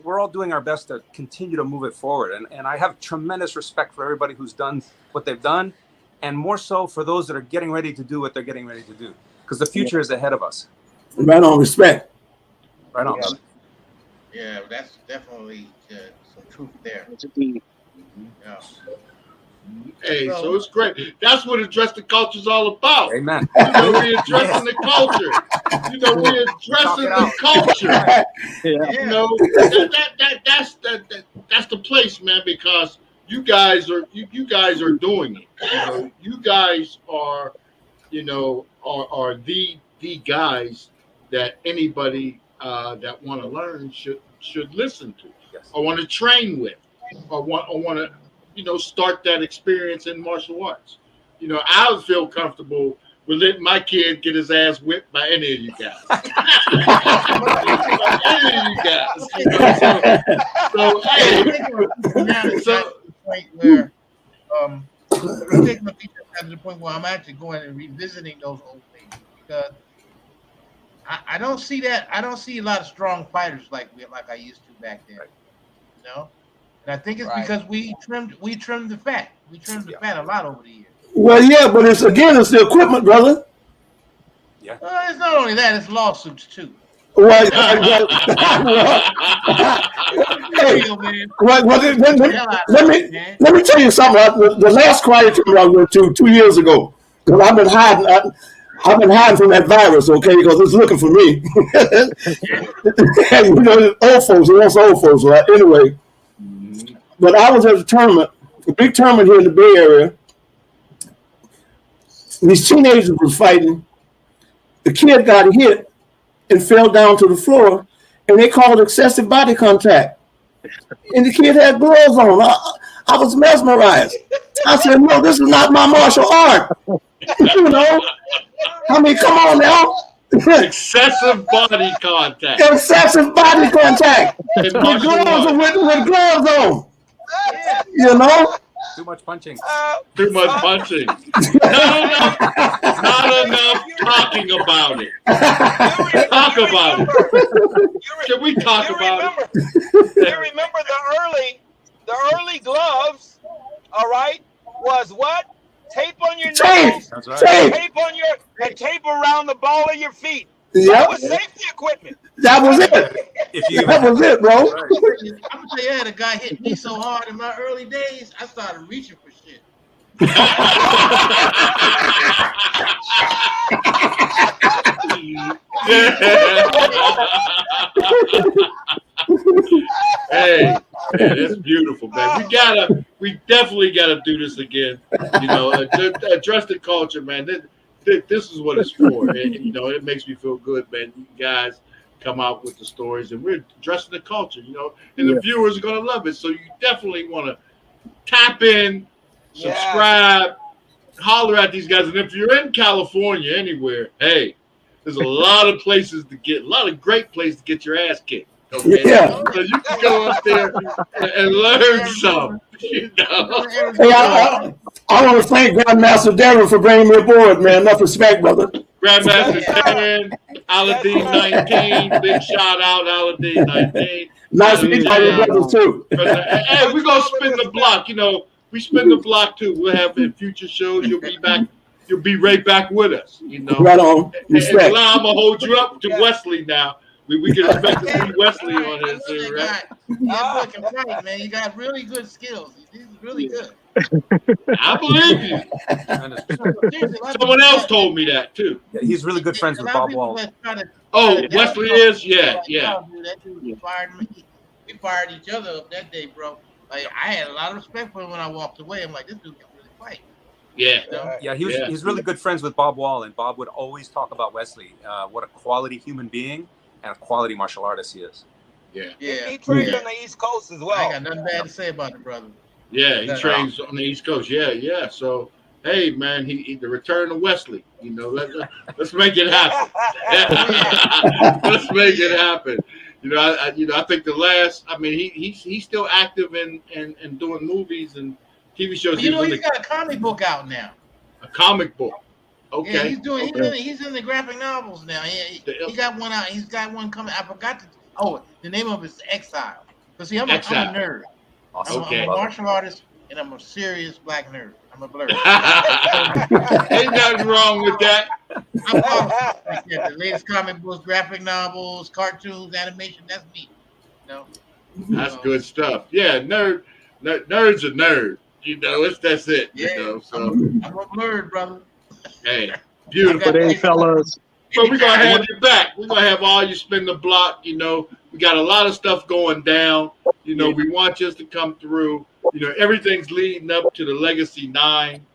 we're all doing our best to continue to move it forward. And I have tremendous respect for everybody who's done what they've done, and more so for those that are getting ready to do what they're getting ready to do, because the future is ahead of us. Right on, respect. Right on. Yeah, that's definitely some truth there. Yeah. Hey, so it's great. That's what Address the Culture is all about. Amen. We're addressing the culture. We're addressing the culture. That's the place, man. Because you guys are doing it. You guys are, are the guys that anybody that want to learn should listen to, or want to train with, or want to you know, start that experience in martial arts. You know, I would feel comfortable with letting my kid get his ass whipped by any of you guys. Any of you guys. You know, so point where I'm taking my features to the point where I'm actually going and revisiting those old things, because I don't see that. I don't see a lot of strong fighters like I used to back then. You know, and I think it's because we trimmed the fat. We trimmed the fat a lot over the years. Well, yeah, but it's the equipment, brother. Yeah. It's not only that; it's lawsuits too. Well, let me tell you something. The last quiet room I went to 2 years ago, because I've been hiding from that virus, okay? Because it's looking for me. You know, old folks, it wants old folks, right? Anyway, but I was at a tournament, a big tournament here in the Bay Area. These teenagers were fighting. The kid got hit and fell down to the floor, and they called excessive body contact. And the kid had gloves on. I was mesmerized. I said, no, this is not my martial art. You know? I mean, come on now. Excessive body contact. Excessive body contact. With gloves on. You know? Too much punching. Too much punching. Not enough talking about it. Talk about it. Can we talk about it? You remember the early gloves, all right, was what? Tape on your nose, tape on your, and tape around the ball of your feet. That was safety equipment. That was it. That was it, bro. I'm gonna tell you, the guy hit me so hard in my early days, I started reaching for shit. Hey, man, it's beautiful, man. We definitely gotta do this again. You know, address the culture, man. This is what it's for. And, you know, it makes me feel good, man. You guys come out with the stories, and we're addressing the culture, you know, and the viewers are gonna love it. So you definitely want to tap in, subscribe, holler at these guys. And if you're in California anywhere, hey, there's a lot of places to get, a lot of great places to get your ass kicked. Okay? Yeah. So you can go up there and learn some. You know? Hey, I want to thank Grandmaster Darren for bringing me aboard, man. Enough respect, brother. Grandmaster Darren, Aladdin 19, big shout out, Aladdin 19. Nice to meet you, brothers too. Hey, we're gonna spin the block. You know, we spin the block too. We'll have in future shows. You'll be back. You'll be right back with us. You know, right on. Respect. And I'm gonna hold you up to Wesley now. We can expect to see Wesley on this too, right? Yeah, fucking right, man. You got really good skills. He's really good. I believe you. Someone else told me that too. Yeah, he's really good friends with Bob Wall. Oh, Wesley is? Yeah. That dude fired me. We fired each other up that day, bro. Like, I had a lot of respect for him when I walked away. I'm like, this dude can really fight. Yeah. You know? Yeah, he's really good friends with Bob Wall, and Bob would always talk about Wesley, what a quality human being and a quality martial artist he is. Yeah. He trained on the East Coast as well. I ain't got nothing bad to say about the brother. Yeah, he trains on the East Coast. Yeah. So, hey, man, he the return of Wesley. You know, let's make it happen. Let's make it happen. You know, I think the last. I mean, he's still active in doing movies and TV shows. But you know, he's got a comic book out now. A comic book. Okay. Yeah, he's doing. He's in the graphic novels now. He got one out. He's got one coming. I forgot the name of it is Exile. Because see, I'm a nerd. Awesome. I'm a martial artist, and I'm a serious black nerd. I'm a blur. Ain't nothing wrong with that. The latest comic books, graphic novels, cartoons, animation. That's me. You know? That's good stuff. Yeah, nerd's a nerd. You know, that's it. Yeah, you know, so I'm a nerd, brother. Hey, beautiful. Hey, fellas. But we're gonna have you back. We're gonna have all you spin the block. You know, we got a lot of stuff going down. You know, we want you to come through. You know, everything's leading up to the Legacy 9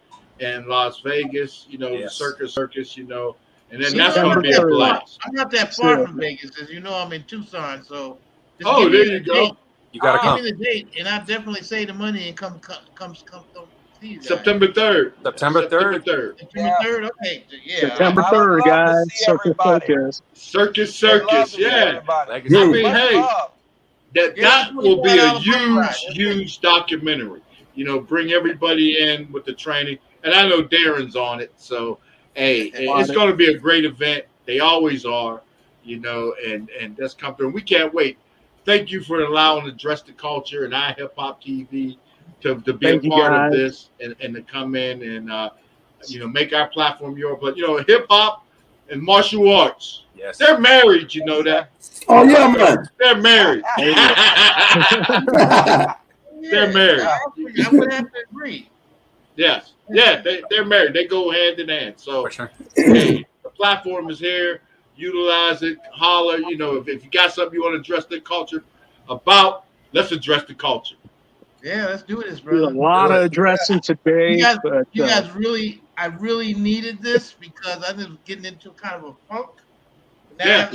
in Las Vegas. You know, the circus. You know, and then that's gonna be a blast. I'm not that far from Vegas, as you know. I'm in Tucson, so. Oh, there you go. You gotta come. Give me the date, and I'll definitely save the money and come see you guys. September 3rd. September 3rd. September 3rd. Okay. Yeah. September 3rd, guys. Circus. Yeah. I mean, hey, that will be a huge documentary. You know, bring everybody in with the training, and I know Darren's on it. So, hey, it's going to be a great event. They always are. You know, and that's come through. And we can't wait. Thank you for allowing Address the Culture and iHipHopTV to be a part of this and to come in and you know, make our platform your. But you know, hip hop and martial arts. Yes. They're married. You know that. Oh yeah, man. They're married. They're married. I would have to agree. Yes. Yeah. They're married. They go hand in hand. So hey, the platform is here. Utilize it, holler. You know, if you got something you want to address the culture about, let's address the culture. Yeah, let's do this, brother. A lot of addressing today. You guys really, I really needed this because I was getting into kind of a funk. Now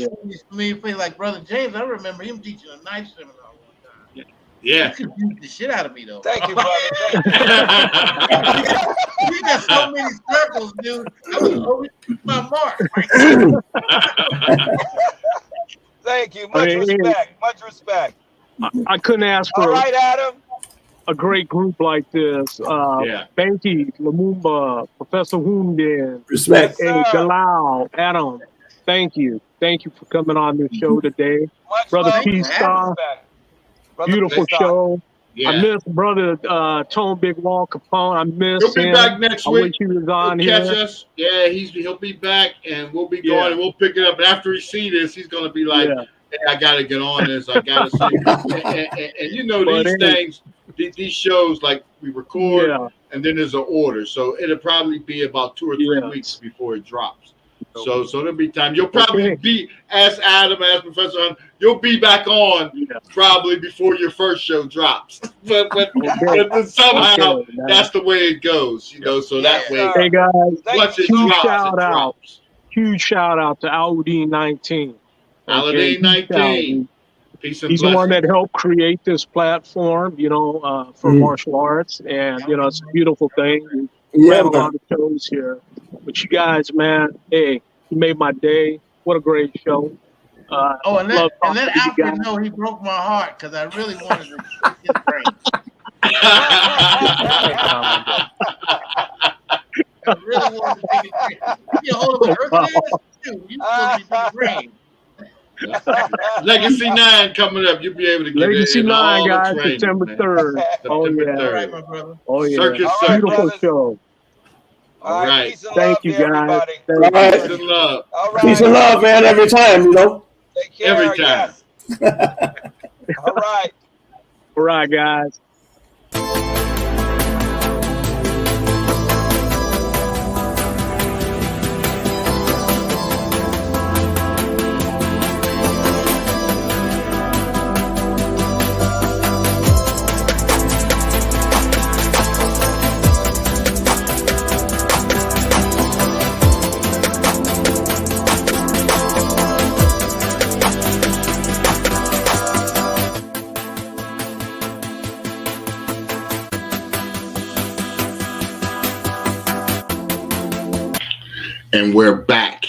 me feel like Brother James. I remember him teaching a night seminar one time. Yeah. You confused the shit out of me though. Thank you, brother. You got so many circles, dude. I was always my mark. Thank you. Much respect. Much respect. I couldn't ask for all right, Adam. A great group like this. Banqui, Lumumba, Professor HUNDON, respect, hey, Bilal, Adam. Thank you. Thank you for coming on this show today. Brother P.stock. Beautiful show. Yeah. I miss Brother Tone Big Wall Capone. I miss him. He'll be back next week. I wish he was on he'll here. Catch us. Yeah, he'll be back, and we'll be going, and we'll pick it up. And after he see this, he's going to be like, hey, I got to get on this. I got to see. And you know, these things, these shows, like we record, and then there's an order. So it'll probably be about 2 or 3 weeks before it drops. So there'll be time. You'll probably be, as Adam, as Professor Hunt, you'll be back on probably before your first show drops. but somehow that's the way it goes, you know. So that way, hey guys, once it drops, huge shout out to Aludine 19. Aludine 19. Peace and He's the one that helped create this platform, you know, for martial arts, and you know, it's a beautiful thing. We have a lot of shows here. But you guys, man, hey, you made my day. What a great show. And let Alfred know he broke my heart because I really wanted to pick his brain. I really wanted to take his brain. You get a hold of an earth too. You supposed to be his brain. Legacy 9 coming up. You'll be able to get Legacy 9, guys, September 3rd. Oh, yeah. 3rd. All right, my brother. Oh, yeah. Circus. Beautiful show. All right. Thank you, guys. Peace and love. Peace and love, man, every time, you know. Take care, every time. All right. All right, guys. And we're back.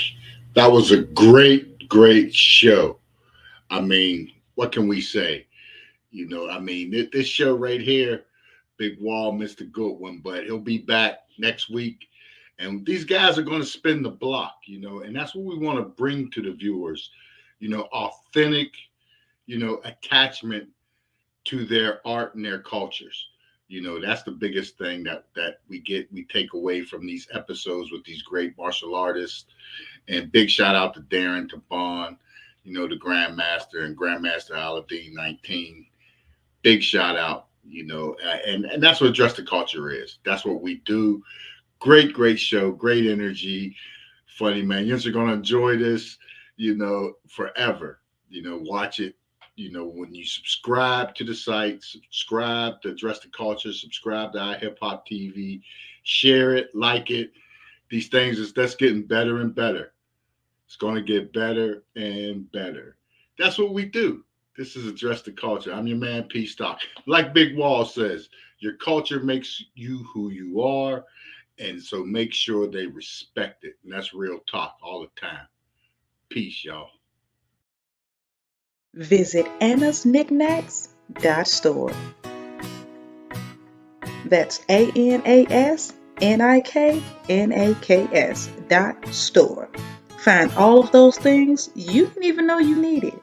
That was a great show. I mean, what can we say? You know, I mean, this show right here, Big Wall missed a good one, but he'll be back next week. And these guys are going to spin the block, you know, and that's what we want to bring to the viewers, you know, authentic, you know, attachment to their art and their cultures. You know, that's the biggest thing that we take away from these episodes with these great martial artists. And big shout out to Darren Tibon, you know, the Grandmaster and Grandmaster Aludine 19. Big shout out, you know, and that's what Address the Culture is. That's what we do. Great show, great energy, funny, man. You're going to enjoy this, you know, forever. You know, watch it. You know, when you subscribe to the site, subscribe to Address the Culture, subscribe to iHipHopTV, share it, like it. These things, that's getting better and better. It's going to get better and better. That's what we do. This is Address the Culture. I'm your man, P.stock. Like Big Wall says, your culture makes you who you are, and so make sure they respect it. And that's real talk all the time. Peace, y'all. Visit AnnasKnickknacks.store. That's AnnasKnickknacks.store. Find all of those things you didn't even know you needed.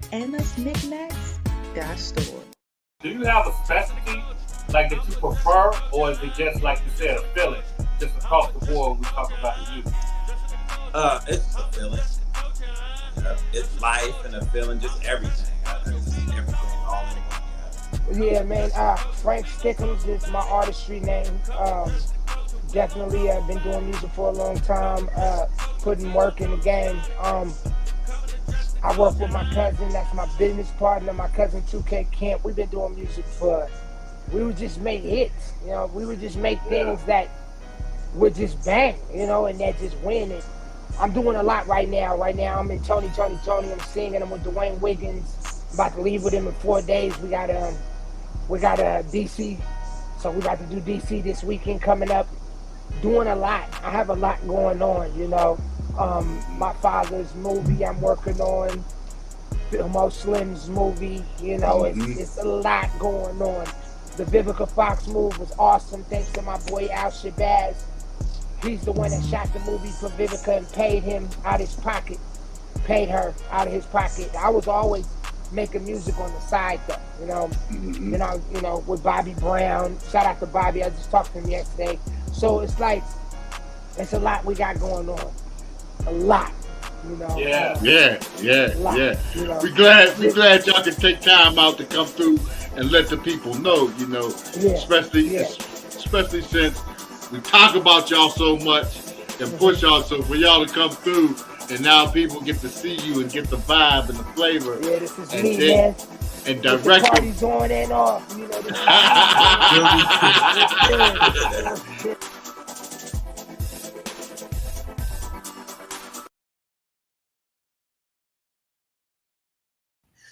AnnasKnickknacks.store. Do you have a specialty like that you prefer, or is it just like you said, a feeling, just across the board when we talk about the youth? It's a feeling. It's life and a feeling, just everything. I just see everything all in one. Yeah, man. Frank Stickums is my artistry name. Definitely, I've been doing music for a long time. Putting work in the game. I work with my cousin. That's my business partner. My cousin 2K Kemp. We've been doing music we would just make hits. You know, we would just make things that would just bang. You know, and that just win it. I'm doing a lot right now. Right now, I'm in Tony. I'm singing. I'm with Dwayne Wiggins. I'm about to leave with him in 4 days. We got DC. So we about to do DC this weekend coming up. Doing a lot. I have a lot going on, you know. My father's movie I'm working on. Filmo Slim's movie, you know, it's a lot going on. The Vivica Fox move was awesome, thanks to my boy Al Shabazz. He's the one that shot the movie for Vivica and paid him out his pocket. Paid her out of his pocket. I was always making music on the side though, you know. You know, with Bobby Brown. Shout out to Bobby, I just talked to him yesterday. So it's like, it's a lot we got going on. A lot. You know, Yeah. You know. We glad y'all can take time out to come through and let the people know, you know, especially since we talk about y'all so much and push y'all, so for y'all to come through and now people get to see you and get the vibe and the flavor. Yeah, this is me, man. And direct the party's on and off, you know.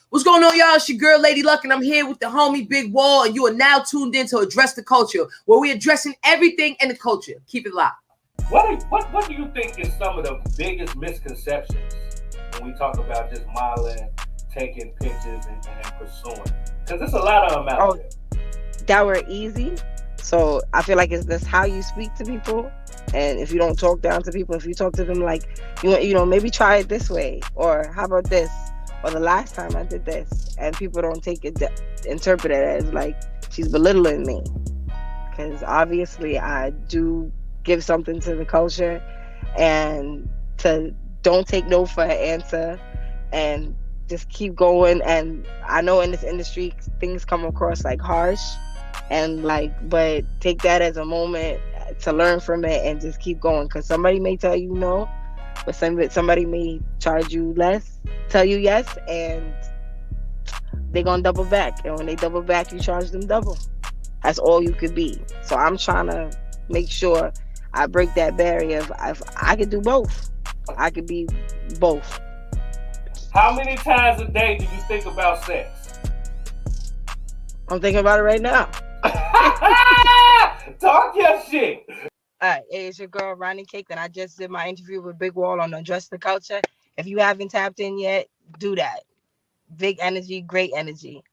What's going on, y'all? It's your girl, Lady Luck, and I'm here with the homie Big Wall, and you are now tuned in to Address the Culture, where we're addressing everything in the culture. Keep it locked. What do you think is some of the biggest misconceptions when we talk about just modeling, taking pictures, and pursuing? Because there's a lot of them out there. That we're easy. So I feel like it's just how you speak to people. And if you don't talk down to people, if you talk to them like, you know, maybe try it this way, or how about this? Or the last time I did this, and people don't take it, interpret it as like she's belittling me, because obviously I do give something to the culture, and to don't take no for an answer, and just keep going. And I know in this industry things come across like harsh, and like, but take that as a moment to learn from it and just keep going, because somebody may tell you no, but somebody may charge you less, tell you yes, and they're gonna double back. And when they double back, you charge them double. That's all you could be. So I'm trying to make sure I break that barrier of I could do both. I could be both. How many times a day do you think about sex? I'm thinking about it right now. Talk your shit. All right, it's your girl Ronnie Cake, and I just did my interview with Big Wall on Address the Culture. If you haven't tapped in yet, do that. Big energy, great energy.